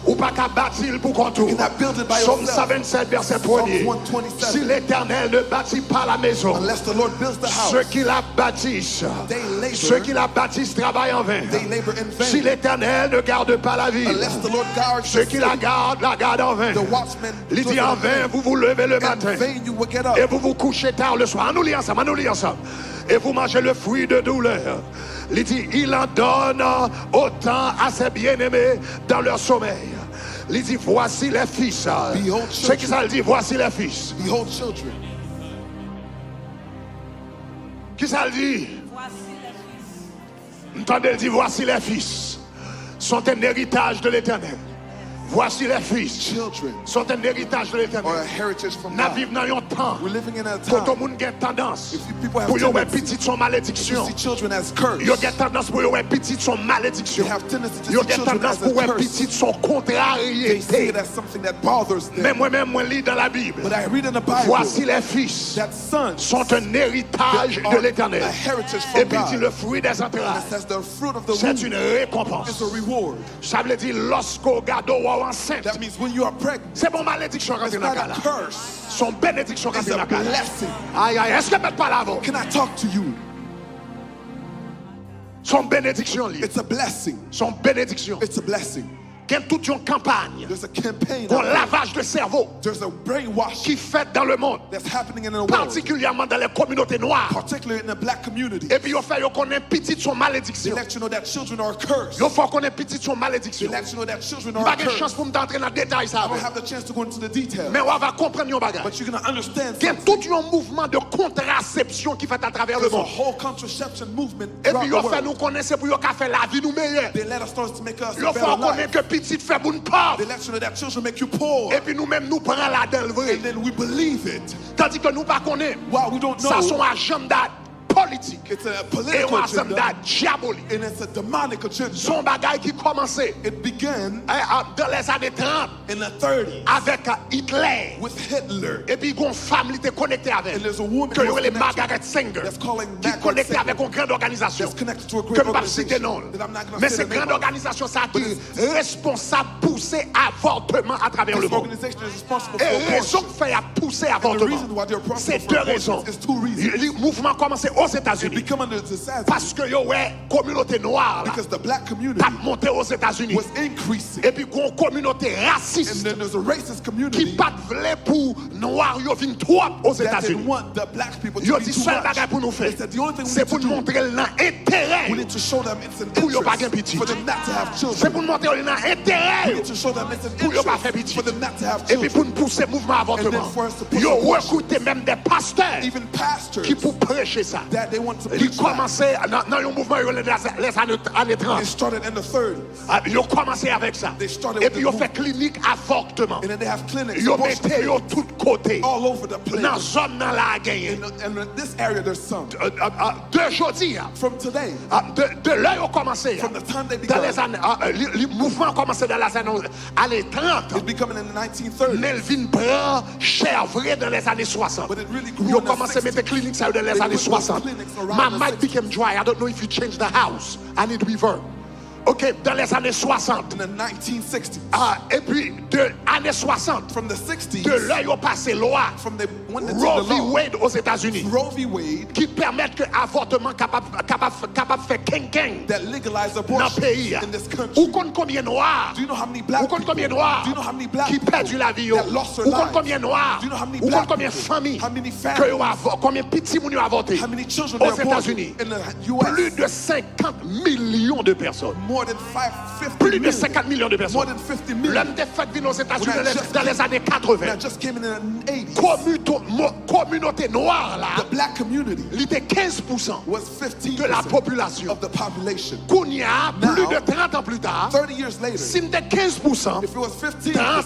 Ou pas qu'à bâtir pour compte. You cannot build it by Psaume yourself. 127, verset Psalm 1er. 127. Si l'Éternel ne bâtit pas la maison, Unless the Lord builds the house, ceux qui la bâtissent, they labor. ceux qui la bâtissent travaillent en vain. They labor in vain. Si l'Éternel ne garde pas la ville, Unless the Lord guards ceux the qui city, la gardent en vain. the watchman Il dit does en it vain, vous vous levez le in matin vain you will get up. et vous vous couchez tard le soir. Nous lisons ensemble. Et vous mangez le fruit de douleur. Il dit, il en donne autant à ses bien-aimés dans leur sommeil. Il dit, voici les fils. Behold, Ce qui ça dit, voici les fils. Behold, children. Qui ça dit? Entendez, il dit, voici les fils. Sont un héritage de l'Éternel. Voici les fils. Children Sont un héritage de are a l'Éternel. heritage from N'a God. vivre dans un temps. We're living in a Quand time tout le monde a tendance if you people have pour y avoir tendency petit son to malédiction. see children as cursed. Yo a tendance pour y avoir petit son malédiction. They have tendency to Yo see a children tendance as pour y a avoir curse. petit son They see contrariété. it as something that bothers Mais them. moi-même, moi lis dans la Bible. But I read in the Bible Voici les fils that sons sont un héritage are de l'Éternel. a heritage Et from puis il dit God. le fruit des And entrailles. it says the fruit of the C'est womb une is récompense. a reward. Ça veut dire lorsqu'au gado enceinte, That means when you are pregnant, c'est bon malédiction quand it's tu es dans not la a cala. curse. Son bénédiction quand It's tu es dans a la cala. blessing. Aïe, aïe, est-ce que mettre pas là-bas? Can I talk to you? Son bénédiction liée. It's a blessing. Son bénédiction. It's a blessing. Qu'il y a toute une campagne, There's a campaign. un out there. lavage de cerveau There's a brainwash qui fait dans le monde, that's happening in the world, particulièrement dans les communautés noires. particularly in the black community. Et puis, on fait qu'on ait petit son They malédiction. let you know that children are cursed. Il faut qu'on ait petit son They malédiction. let you know that children Je are n'ai pas de chance cursed. pour m'entrer dans le détail, ça. I don't have the chance to go into the details, Mais on va comprendre un bagage. but you're going to understand Il y a something. tout un mouvement de contraception qui fait à travers le There's a monde. whole contraception movement Et throughout puis, the on fait world. nous connaître pour faire la vie nous meilleure. They let us know to make us Il a faut better qu'on ait life. que petit fait pour nous pauvres. They let you know that children make you poor. Et puis nous-mêmes, nous prenons la dans le vrai. And then we believe it. Tandis que nous ne connaissons Wow, we don't pas. Ça know. sont agenda politique It's a et political un agenda agenda, diabolique. and it's a demonic agenda. Son bagaille qui commençait It began dans les années 30 in the 30s avec Hitler. with Hitler. Et puis, il y a une femme qui était connectée avec. And there's a woman Que who was les connected. Margaret Sanger. That's calling Qui est Margaret connectée Sanger. avec une grande organisation. That's connected to a great Que nous ne citer organization non. that I'm not gonna Mais say cette the name grande of. organisation, ça qui But est responsable de pousser avortement à travers le This monde. organization is responsible Et for raison abortion. qui fait à pousser And the reason avortement, why they're responsible c'est for deux abortion raisons. is two reasons. Le mouvement a commencé aux It États-Unis. become under society Parce que yo, ouais, communauté noire là, because the black community pas monté aux États-Unis. was increasing. Et puis une communauté And raciste then there's a racist qui community pas voulait pour noir yo vinn trop aux that États-Unis. didn't want the black people to Yo be dit too seul much. bagage pour nous faire, They said the only thing we c'est need pour to nous do, montrer l'intérêt. we need to show them it's an Pour yo pas gen interest petit. for them not to have C'est children. pour nous montrer We l'intérêt need to show them it's an pour yo pas faire interest petit. for them not to have Et puis pour children. nous pousser mouvement avortement. And then for us to push Yo abortion. recruter même des pasteurs Even pastors qui pour prêcher ça. that they want to Ils preach that. commençaient dans un mouvement les années 30. It started in the 30s. Ils ont commencé avec ça. They started Et with puis the ils ont fait clinique avortement. And then they have clinics, Ils ont abortion mis yo tout côté. all over the Dans place. zone dans la gagné. In this area, there's some. De jeudi, From today, de là ils ont commencé. from the time they Dans began, les années, le mouvement a commencé dans les années 30. it's becoming in the 1930s. Melvin prend cher vrai dans les années 60. But it really grew Ils ont in the commencé à 60s. mettre cliniques ça, dans les They années put those 60. clinics around My the mic became dry. I don't know if you changed the house. I need reverb. OK, dans les années 60. In the 1960s. Et puis, de années 60, From the 60s, de là, ils ont passé loi from the when they Roe took the v. law, Wade aux États-Unis Roe v. Wade, qui permettent que l'avortement capable de faire king that legalized dans abortion le pays. in this country. Ou compte combien noirs? Do you know how many Ou black compte people? combien noirs Do you know how many black qui people perdent la vie? Ou that lost their compte lives? combien noirs? Do you know how many Ou compte black combien people? familles? How many Que families? combien petits moun yo avorté? How many children Aux they're born États-Unis? in the US? Plus de 50 millions de personnes. More than 50 Plus de million. 50 millions de More personnes. than 50 million. L'homme des fêtes vient aux États-Unis When I just dans les années 80. That just came in the 80s. Communauté noire là, The black community il était 15% was 15% de la population. of the population. Kounia, plus Now, de 30 ans plus tard, 30 years later, si nous étions 15%, if it was 30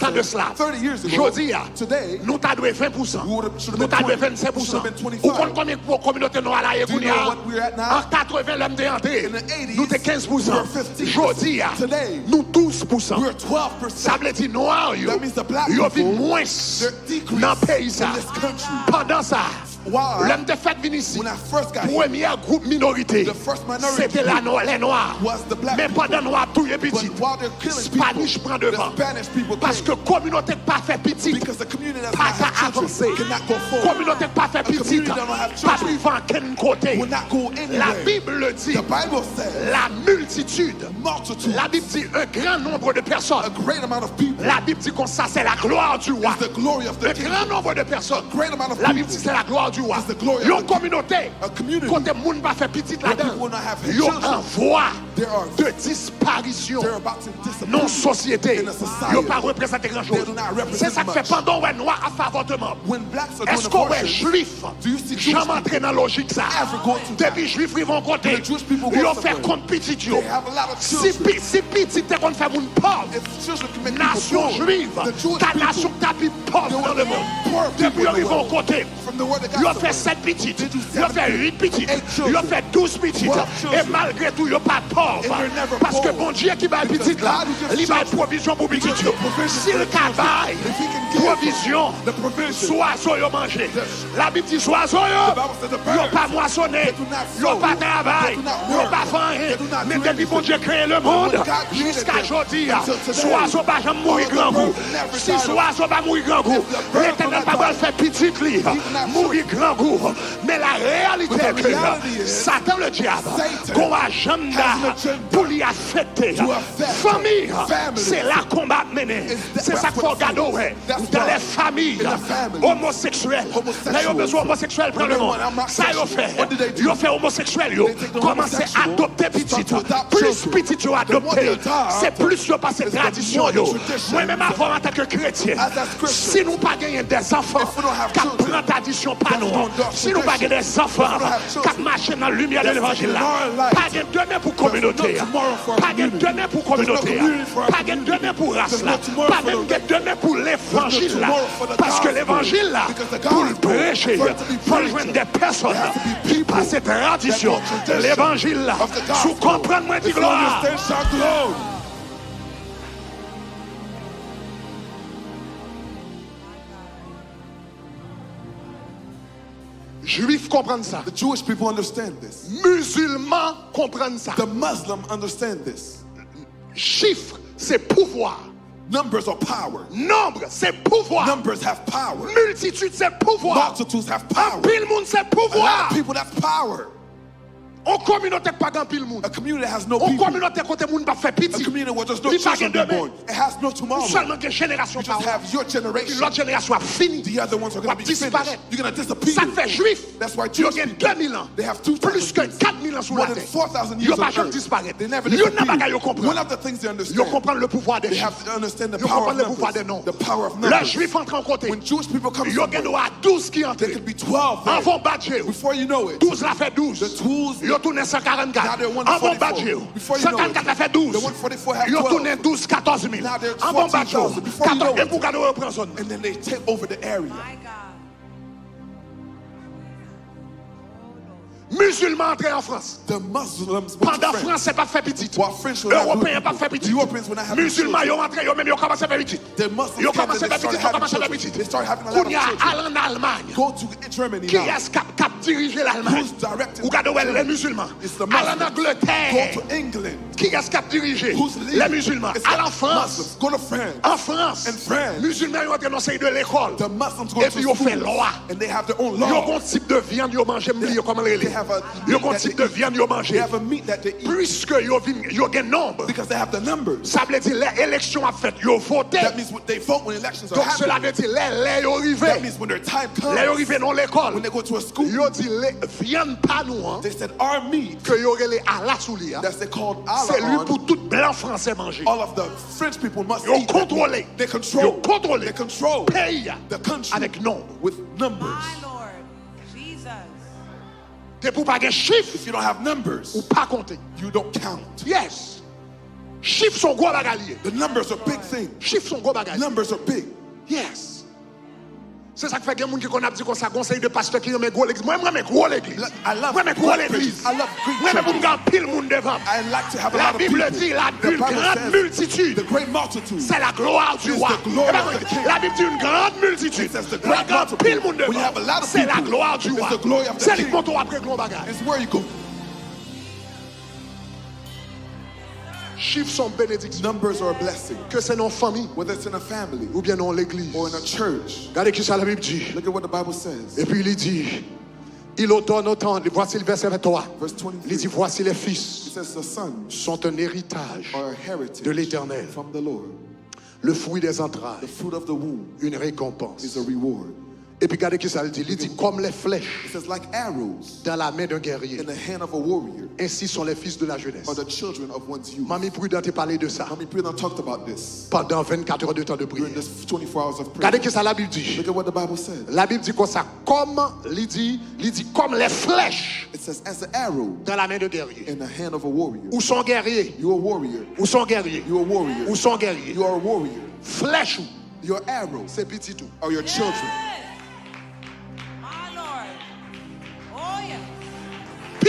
ans de 15%, cela, 30 years ago, jodi, today, nous t'avons 20%, we would've- should have nous been t'avons 20, 25%. should have been Ou 25. combien de communauté noire là, Do you know Kounia? what we're at now? En 80, l'homme de entré, In the 80s, nous étions 15%. we were 15%. Jodi, Today, nous 12%. we're 12%. Ça veut dire noir, yo. That means the black Yo people, vit moins they're decreased dans le pays ça. in this country. Pendant ça, Why? l'homme de fête venu ici. When I first got here, Premier groupe minorité, the first minority c'était les noirs. was the black Mais people. pendant noirs, tout est But petit. while they're killing Spanish people, prend the devant. Spanish people Parce que came. communauté pas fait petit. Because the community that's Pas not qu'à have avancer. children cannot go forward. Communauté pas fait A petit. community that don't have Pas children vivant qu'un côté. will not go La anywhere. Bible le dit. The Bible says La multitude. multitude, La Bible dit un grand nombre de a personnes. great amount of people, La Bible dit qu'on ça c'est la gloire du roi. is the glory of the Un king. grand nombre de personnes. Great amount of La Bible people, dit c'est la gloire du roi. is the glory of Une the king. communauté. A community Côté moun va faire petit where là-dedans. people will not have Yo children. en voie There are de disparition. they're about to disappear Non société. in a society. Yo pas représenter grand chose. They do not represent C'est ça que fait much. pendant ouais noir à faire avortement. When blacks are doing Est-ce qu'on est abortion, juif? do you see Jewish Jamais entrer dans la logique ça. ever go to that? Depuis juif ils vont compter. The Jewish people go Ils vont somewhere. faire compte petit yo. They have a lot of Si children. petit t'es qu'on fait moun pauvre. If children can make people Nation poor, juive, the Jewish ta people, nation ta plus pauvre they dans will le be monde. poor people Depuis in the ils vont world. compter. From the word of God Ils ont somewhere. fait 7 petites, They do ils ont 7 fait 8 petites, 8 ils ont children, fait 12 petites. 12 Et children. malgré tout, ils n'ont pas pauvre pauvre. And you're never Parce que poor. bon Dieu qui va Because petit là, God who just il va shows provision pour petit. Because the provision S'il for travaille, If he can give provision, the provision. soiseau yo manger. La Bible dit soiseau The yo, Bible says the yo birds, pas moissonner, they do not yo sow, pas travail, they do not yo work, pas faire rien. they do not Mais do depuis bon anything. Dieu créé le monde, When God created jusqu'à them, aujourd'hui, until today, soiseau pas jamais mourir all the grand goût. birds never Si died. soiseau pas mourir grand goût, If the birds l'Éternel do pas not va die, faire petit lit, not mourir grand goût. Mais la réalité But the est que reality is, Satan le diable, Satan qu'on agenda has an agenda pour l'y affecter. to affect Famille, family. c'est là combat mené. It's C'est ça qu'il faut regarder That's dans why les familles in the family, homosexuelles. homosexuals, Là, ils ont besoin homosexuels prendre le monde. Ça, ils ont fait. What did they do? Ils ont fait homosexuels. Ils ont They take the commencé à homosexual, adopter petit. start to adopt Plus children. petit ils ont The more adopté, they adopt, c'est plus ils ont passé it's the tradition. more the tradition. Moi-même, avant, en tant que chrétien, As Christians, si nous pas gagner des enfants if we don't have qui children, prennent tradition pas nous, don't adopt si nous pas gagner des enfants if we don't have children, qui marchent dans la lumière de there's l'évangile, no light. pas gagner demain pour communauté, no tomorrow for our pas gagner community. demain pour There's no communauté, community for our pas gagner demain pour race, There's no là, tomorrow pas for the gagner demain pour l'évangile, là, tomorrow for the parce que gospel. l'évangile, là, Because the pour le gospel, prêcher, for it to be pour preached, joindre des personnes there has to be qui people passent cette tradition, that know tradition l'évangile, là, of the gospel. sous comprendre moi dit If you gloire. understand, shout glory. Juifs comprennent ça. The Jewish people understand this. Musulmans comprennent ça. The Muslim understand this. Chiffre, c'est pouvoir. Numbers are power. Nombre, c'est pouvoir. Numbers have power. Multitude, c'est pouvoir. Multitudes have Un power. pile monde, c'est A lot pouvoir. of people, that's power. En communauté, pas grand pile monde. A community has no En people. communauté, côté monde pas fait A petit. community where there's no Il pas children gain be demain. born. It has no tomorrow. Seulement que génération You par just have your Puis generation. l'autre génération a fini. The other ones are going Va to be finished. disparaître. You're going to disappear. Ça fait juif. That's why Ils Jewish ont people, 2000 ans. they have 2,000 Plus que years. 4000 ans sur More la than terre. 4,000 Ils years n'ont pas on jamais earth. disparu. They never Ils n'ont pas disappear. qu'à comprendre. One of the things they Ils understand, comprennent le pouvoir des they chiffres. have to understand the Ils power of comprennent le pouvoir des numbers. noms. The power of Le numbers. juif entre en côté. When Jewish people come Ils ont somewhere, droit à 12 qui entrent. there could be 12 there. Avant Badjé. Before you know it, 12 la fait 12. The 12, Ils ont tourné now 144. they're Avant 144. Badjé. Before you know it, 144 la fait 12. the 144 have Ils ont 12. tourné 12, 14 000. Now they're Avant Badjé. 14,000. Before you know 14 it. et pour garder reprend zone. and then they take over the area. Musulmans entrés en France. The Muslims went to Pendant France. France, c'est pas fait petit. While French were not Européens doing pas it. fait petit. The Europeans were not having Musulmans, ils children. ont entré, ils ont même commencé à faire petit. The Muslims Ils ont came commencé and à they faire petit, started ils ont having commencé à faire children. petit. They started having a Qu'on lot y of a children. allé en Allemagne. Go to Germany Qui now. est-ce qui a dirigé l'Allemagne? Who's directing Ou regardez Germany? les musulmans. It's the Allez en Muslims. Angleterre. Go to England. Qui est-ce qui a dirigé? Who's leading? Les musulmans. It's Allez the en France. Muslims. Go to France. En France. In France. Musulmans, ils ont entré dans le de l'école. The Muslims go Et to puis ils ont fait schools, loi. and they have their own Ils ont law. un type de viande, ils ont mangé, ils ont comment les They have a Ils ont meat un that type they de viande, ils ont mangé. They have a meat that they eat Puisque ils ont un nombre. because they have the numbers. Ça veut dire l'élection a fait, ils ont voté. That means when they vote when elections are Donc cela happening. veut dire les That arrivés. means when their time Les comes, arrivés dans l'école. when they go to a school, Ils ont dit viande pas nous hein, they said our meat, que y aurait les Allah sous lui. Hein. that's they called C'est lui Allah pour tout blanc français manger. all of the French people must Ils ont eat that contrôlé. meat. They Ils control. ont contrôlé. They control Pays the country avec nombre. with numbers. My Lord Jesus. T'es pour pas de chiffres If you don't have numbers, ou pas compter. you don't count. Yes. Chiffres sont gros bagaliers. The numbers are big things. Chiffres sont gros bagaliers. Numbers are big. Yes. C'est ça qui fait que les gens qui qu'on a dit comme ça, conseil de pasteur qui remet gros l'église. Moi, je gros l'église. I love Moi, je gros great l'église. churches. I love great Moi, je churches. garde pile monde devant. I like to have a La lot of Bible people. dit la The une Bible grande says multitude. the great multitude. C'est la gloire du It's roi. the glory Eh ben, of the king. la Bible dit une grande multitude. It says the Moi, great garde multitude. pile monde When you have a devant. lot of C'est la people, gloire du it's roi. the glory of the C'est lui king. qui monte après gros bagage. It's where you go. Chiffres sont bénédictions. Numbers are a blessing. Que c'est dans la famille Whether it's in a family ou bien dans l'église. or in a church. Regardez ce que ça la Bible dit. Look at what the Bible says. Et puis il dit, il ordonne autant, voici le verset 23. Verse Il dit, 23. voici les It fils says the sons sont un héritage are a heritage de l'Éternel. from the Lord. Le fruit des The entrailles, fruit of the womb une récompense. is a reward. Et puis regardez ce que ça le dit. Il dit, comme les flèches It says like arrows dans la main d'un guerrier, in the hand of a warrior ainsi sont les fils de la jeunesse. are the children of one's youth. Mamie Prudente a parlé de ça Mommy Prudent talked about this pendant 24 heures de temps de prière. during this 24 hours of Regardez prayer. ce que ça la Bible dit. Look at what the Bible says. La Bible dit comme ça, comme, il dit comme les flèches It says as an arrow dans la main d'un guerrier. in the hand of a warrior. Où sont guerriers? You're a warrior. Où sont guerriers? You're a warrior. Où sont guerriers? You are a warrior. Flèche où? Your arrows C'est petit tout. are your children. My Lord. Oh, yeah.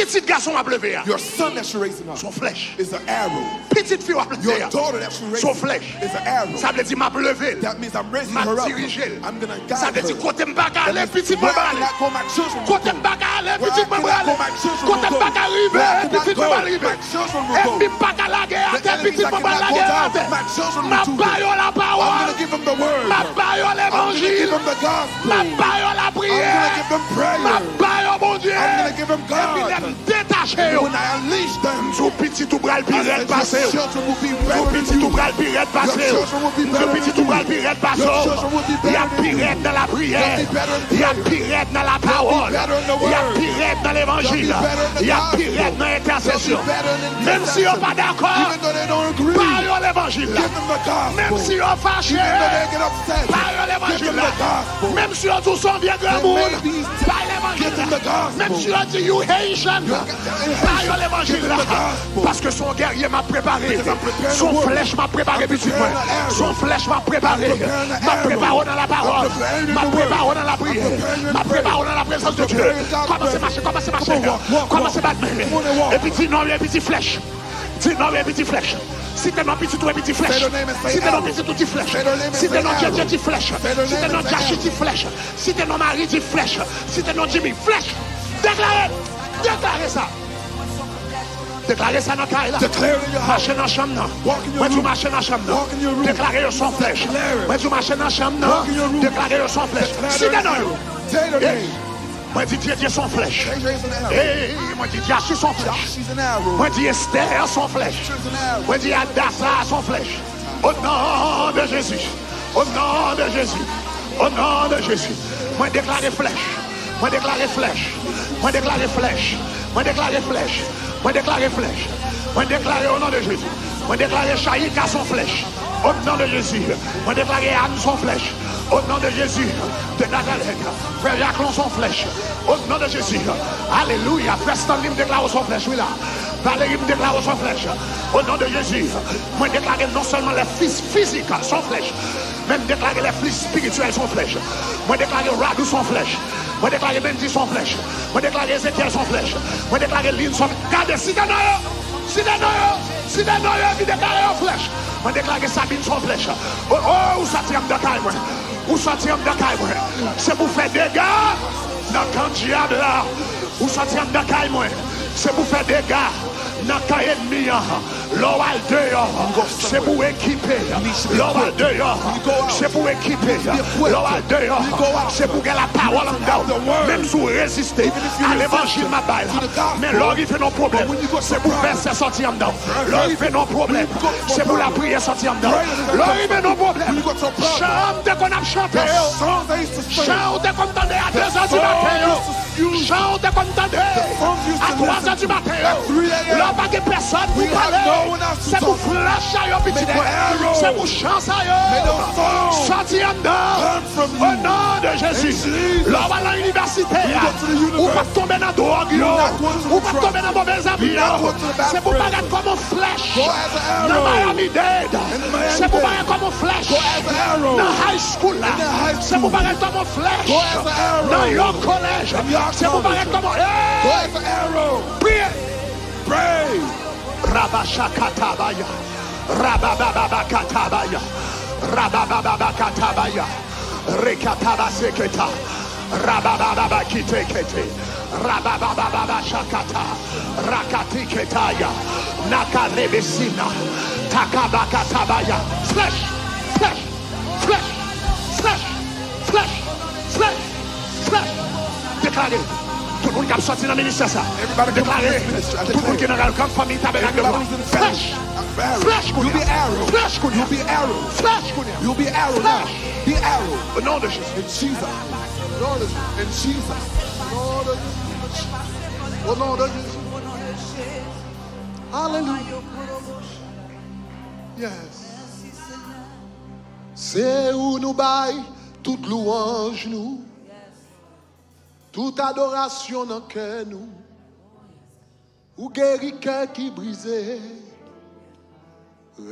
Petit garçon à lever. Your son that you're raising up Son flèche. is an arrow. Petite fille à Your lever. daughter that you're Son raising flèche. is an arrow. Ça veut dire m'a lever. That means I'm raising M'a her up. dirigé. I'm going to Ça guide veut dire her. côté m'baga That aller means petit where I m'baga cannot go, my children will côté go. m'baga aller Where petit I cannot m'baga go, my children côté will go. m'baga Where I arriver cannot petit go, m'baga arriver. my children will Et go. puis m'baga la guerre The petit enemies that m'baga cannot la go down, guerre. my children Ma will do baille la I'm going parole. to give them the word. Ma baille I'm going to l'évangile. give them the gospel. Ma baille la I'm going to prière. give them prayer. Ma baille mon Dieu. I'm going to give them Et puis God. les détacher. When I unleash them, Tout petit tout bral pirate your passé. children will be Tout better than petit tout you. bral pirate passé. Your children will be better Tout petit than tout you. bral pirate passé. Your children will be Il y a better than you. pirate dans la prière. They'll be better in Il y a prayer. pirate dans la parole. better in the Il y a word. pirate dans l'évangile. They'll be better in the Il y a gospel. pirate dans l'intercession. They'll be better in Même si on n'est pas d'accord, Even though they don't agree, parle l'évangile. give them the gospel. Même si on fâché, Even though they get upset, parle give l'évangile. them the gospel. Même si on tout son bien grand They monde, may be- parle give them the l'évangile. gospel. Même si on dit you Haitian, parle l'évangile. Give them the gospel. Parce que son guerrier m'a préparé. Because I'm preparing Son the word. flèche m'a préparé, I'm petit preparing frère. the arrow. Son flèche m'a préparé. I'm preparing the M'a arrow. préparé dans la parole. I'm preparing M'a the word. préparé dans la prière. I'm preparing the M'a prayer. préparé dans la présence de I'm Dieu. preparing God's Comment c'est presence. marché, comment c'est marché. Come on, walk, Comment walk. c'est battu. Come on and walk. Et puis dis non, et puis dis flèche. Dis non, et puis dis flèche. Si t'es non petit tout, et puis dis flèche. Say the name and say Si t'es non arrow. petit tout, dis flèche. Say the name and Si t'es say non arrow. Dieu, dis flèche. Say the Si name t'es non and say Jachi, arrow. dis flèche. Si t'es non Marie, dis flèche. Si t'es non Jimmy, flèche. Déclarez. Déclarez ça. Déclarez ça dans le cahier là. Declare it in your house. Marchez dans la chambre là. Walk in your Moi, tu room. marches dans la chambre là. Walk in your room. Déclarez son flèche. Declare it. Moi, tu marches dans la chambre là. Walk in your room. Déclarez son flèche. Declare Si it t'es in non. your room. Say the Yes. name. Moi, dis Dieu son flèche. Say raising an arrow. Hey, moi, dis Jachi son flèche. She's an arrow. Moi, dis Esther son flèche. She's an arrow. Moi, dis Adassa son flèche. Au nom de Jésus. Au nom de Jésus. Au nom de Jésus. Moi, déclarez flèche. Moi, déclarez flèche. Moi, déclarez flèche. Moi, déclarez flèche. Moi, déclarez flèche. Moi, déclarez au nom de Jésus. Moi, déclarez Chaïka son flèche. Au nom de Jésus. Moi, déclarez Anne son flèche. Au nom de Jésus. De Nazareth. Frère Jacquelin son flèche. Au nom de Jésus. Alléluia. Frère Stanley me déclare son flèche. Oui là. Valérie me déclare son flèche. Au nom de Jésus. Moi, déclarez non seulement les fils physiques sans flèche. Même déclarer les fils spirituels sans flèche. Moi, déclarer Radou sans flèche. Moi, déclarer Benji sans flèche. Moi, déclarer Ezekiel sans flèche. Moi, déclarer Lynn sans flèche. Regardez, si t'es noyau. Si t'es noyau. Si t'es noyau, puis déclarer en flèche. Moi, déclarer Sabine sans flèche. Oh, oh, où ça tient de caille, moi. Où ça tient de caille, moi. C'est pour faire des gars dans le camp diable là. Où ça tient de caille, moi. C'est pour faire des gars dans le camp ennemi. L'oral dehors. C'est pour équiper. L'oral dehors. C'est pour équiper. L'oral dehors. C'est pour que la parole en dedans. Même si vous résistez à l'évangile, ma balle. Mais l'or, il fait nos problèmes. C'est pour faire ça sortir en dedans. L'or, il fait nos problèmes. C'est pour la prière sortir en dedans. L'or, il fait nos problèmes. Chante dès qu'on a chanté. Chante dès qu'on entendait à 2h du matin. Chante dès qu'on entendait à 3h du matin. L'or, pas de personne pour parler. C'est pour flash à yo petit. C'est pour chance à yo. Sortir en dedans. Au nom de Jésus. L'or, va à l'université. Ou pas tomber dans la drogue. Ou pas tomber dans mauvais amis. C'est pour pas être comme une flèche. Dans Miami-Dade. C'est pour pas être comme une flèche. Dans high school là. C'est pour pas être comme une flèche. Dans York College. C'est pour pas être comme une... Priez. Pray. Rabashakatabaya. Rabababakatabaya. Rabababakatabaya. Rekatabaseketa. Rabababakitekete. Rababababashakata. Rakatiketaya. Nakalebesina. Takabakatabaya. Flesh. Flesh. Flesh. Flesh. Flesh. Flesh. Flesh. Déclarez. Tout le monde qui a sorti dans le ministère ça. Déclarez. Tout le monde qui est dans la grande famille tabernacle de gloire. Flesh. Flesh. You'll be arrow. Flesh. You'll be arrow. Flesh. You'll be arrow now. Be arrow. Au nom de Jésus. In Jesus. Lord, in Jesus. Lord, Au nom de Jésus. Alléluia. Yes. C'est où nous baille toute louange nous. Toute adoration dans le cœur nous. Ou guéri cœur qui brisé.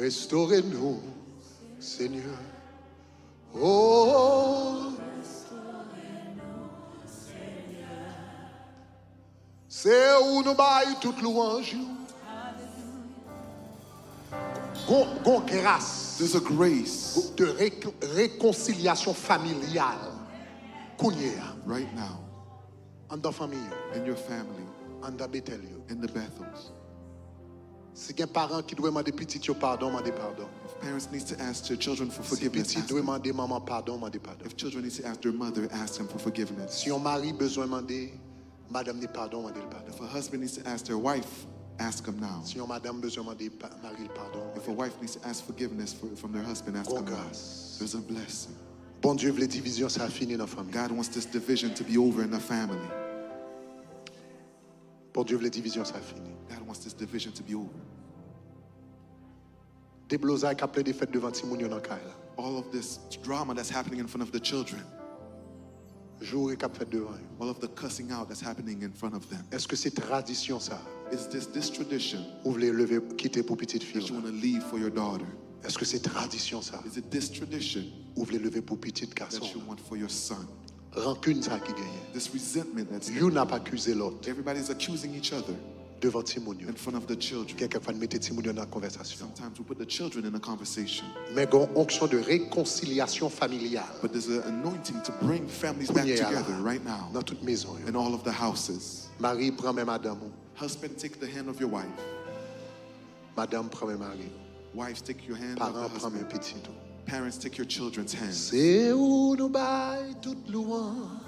Restaurez-nous, Seigneur. Oh. C'est où nous baillons toute louange. Gon grâce There's a grace de réconciliation familiale. Kounyea. right now En dans famille, in your family, en dans Bethel. in the Bethels. Si il y a un parent qui doit demander petit pardon, demander pardon. If parents need to ask their children for Si forgiveness, petit ask doit them. demander maman pardon, demander pardon. If children need to ask their mother, ask them for forgiveness. Si un mari besoin demander madame de pardon, demander le pardon. If a husband needs to ask their wife, ask them now. Si un madame besoin demander mari le pardon. If a wife needs to ask forgiveness from their husband, ask them now. Grâce. There's a blessing. Bon Dieu veut division ça finit dans la famille. God wants this division to be over in the family. Bon Dieu veut division ça finit. God wants this division to be over. Des blosailles qui appellent des fêtes devant Timoun dans caille. All of this drama that's happening in front of the children, Jour et cap fait devant. all of the cussing out that's happening in front of them. Est-ce que c'est tradition ça? Is this tradition Ou vous voulez lever quitter pour petite that fille? you want to leave for your daughter? Est-ce que c'est tradition ça? Is it this tradition Ou vous voulez lever pour petite garçon? that you want for your son? Rancune ça qui gagne. This resentment that's You n'a pas accusé l'autre everybody's accusing each other devant Timoun. in front of the children. Quelquefois mettez Timoun dans la conversation. Sometimes we put the children in a conversation, Mais une onction de réconciliation familiale but there's an anointing to bring families back together right now dans toute maison. in all of the houses. Marie prend même madame. Husband, take the hand of your wife. Madame prend même mari. Wives, take your hand of Parents the prend même husband. petit. Parents, take your children's hands. C'est où nous baille toute louange,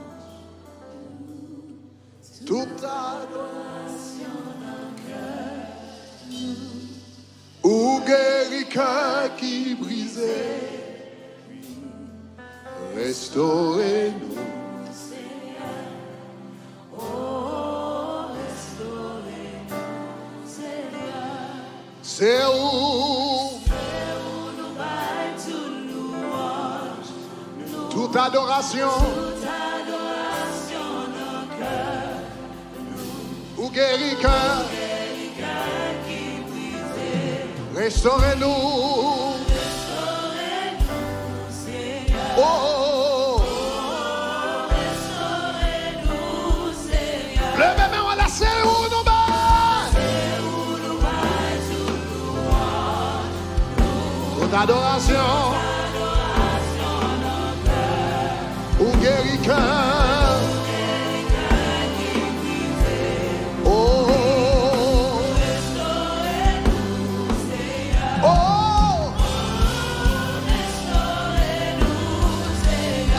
toute adoration dans cœur. Ou guéri cœur qui brisait, restaurez-nous. C'est où toute adoration, ou guéri cœur, restaurez-nous. Oh, oh, oh. Levez main, voilà, c'est où nous bat. Toute adoration, ou guéri cœur. Oh, oh, oh.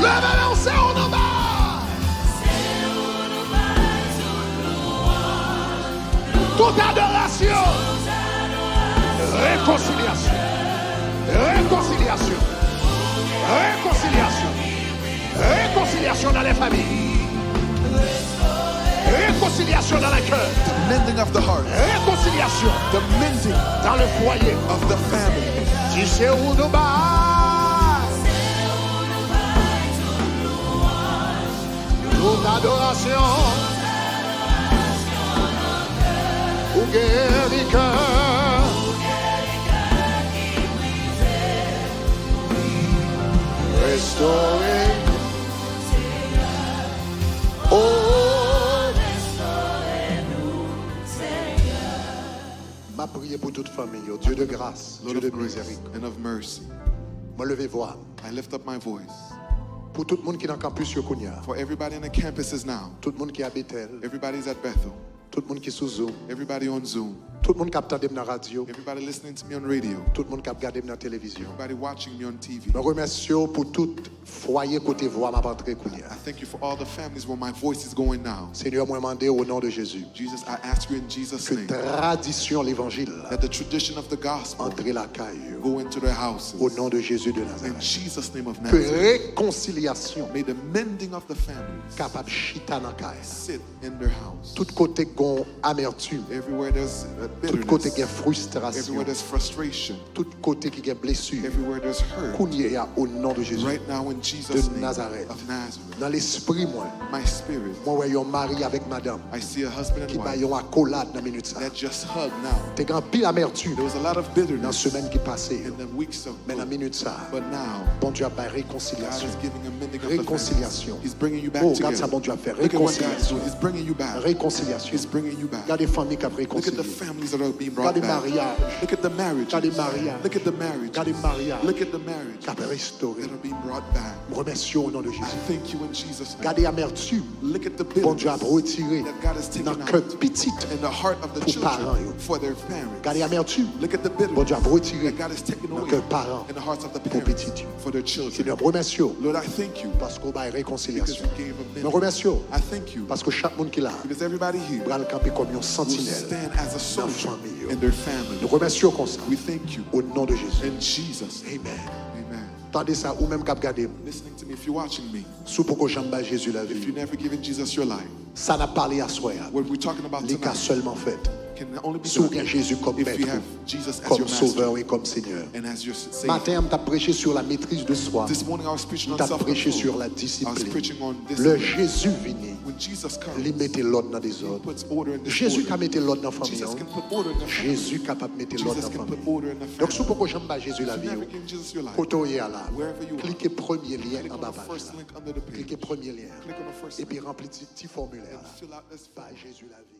Levez-le, c'est où nous bat. Toute adoration, réconciliation, réconciliation, réconciliation, réconciliation dans les familles, réconciliation dans le cœur, The mending of the heart, réconciliation the mending dans le foyer. of the family. Tu sais où nous bat. Toute adoration, ou guéri cœur. Restaurer. Oh, m'a prié pour toute famille, oh Dieu de grâce, Lord Dieu de of grace miséricorde. and of mercy, Moi lever voix I lift up my voice pour tout le monde qui est dans le campus sur Kounia, for everybody in the campuses now. tout le monde qui est à Bethel, Everybody's at Bethel. tout le monde qui est sous Zoom, Everybody on Zoom. tout le monde qui a entendu dans la radio, Everybody listening to me on radio. tout le monde qui a regardé dans la télévision. Everybody watching me on TV. Je remercie pour tout foyer côté voix m'a rentré Kounia. I thank you for all the families where my voice is going now. Seigneur, moi demandé au nom de Jésus Jesus, I ask you in Jesus' que name tradition l'évangile that the tradition of the gospel entre la caille go into their houses. au nom de Jésus de In Nazareth. Jesus' name of Que Nazareth. réconciliation May the mending of the families capable chita dans la caille. sit in their house. Tout côté gon amertume, Everywhere there's Tout côté qui est bitterness, frustration. everywhere there's frustration, Tout côté qui est blessure. everywhere there's hurt, Kounia au nom de Jésus. right now in Jesus' De name Nazareth. of Nazareth, Dans l'esprit, moi, my spirit, moi, ouais, un mari avec madame I see a husband qui and va wife yon accolade dans minute ça. that just hug now. T'es grand pile amertume There was a lot of dans la bitterness semaine qui passée. in the weeks of Mais dans minute ça, but now bon Dieu a fait God réconciliation. is giving a mending of the Réconciliation. families. He's bringing you back Oh, regarde ça, together. bon Dieu a fait Look at what God is réconciliation. doing. He's bringing you back. Réconciliation. He's bringing you back. Regarde les familles qui ont Look at the réconcilié. families that are being brought Regarde les back. mariages. Look at the marriages. Regarde les mariages. Look at the marriages. Regarde les mariages Look at the marriages qui ont restauré. that are being brought back. Je remercie au nom de I Jésus. thank you in Jesus' name. Regardez l'amertume. Look at the Bon Dieu a bitterness retiré that God has dans taken le cœur out petit. in the heart of the Pour parents, children yo. for their parents. Regardez l'amertume. Look at the Bon Dieu a bitterness retiré that God has taken dans le away cœur parents. in the hearts of the Pour parents petit Dieu. for their children. Seigneur, je remercie Lord, I thank you parce qu'on va because réconciliation. you gave a Je mending. remercie I thank you parce que chaque monde qui est là because everybody here va le camper comme un will sentinelle stand as a dans la soldier famille. in their family. Nous remercions comme ça. We thank you Au nom de Jésus. in Jesus' name. Amen. Amen. Tendez ça ou même cap garder. Listening to me, if you're watching me, Sous pour que j'en bats Jésus la if vie. you've never given Jesus your life, Ça n'a parlé à soi. what we're talking about Les cas tonight seulement fait. can only be Sous done Jésus comme if you maître, have Jesus as comme your master sauveur et comme Seigneur. and as your Savior. Matin, on t'a prêché sur la maîtrise de soi. This morning I was preaching On on t'a prêché self-control. sur la I was discipline. preaching on Le discipline. Jésus vini, When Jesus il comes, mettait l'ordre dans des He ordres. puts order in this Jésus qui a order. mis l'ordre dans la famille. Jesus can put order in the family. Jésus capable de mettre l'ordre Jesus dans la can put famille. order in the Donc, family. sous pour que j'en bats Jésus la If vie. you've never given Jesus your life, Photo est là. wherever you are, Cliquez premier lien click en on bas the page. first link under the page. Cliquez premier lien. Click on the first Et puis link remplis petit formulaire. and fill out this Par form. Jésus la vie.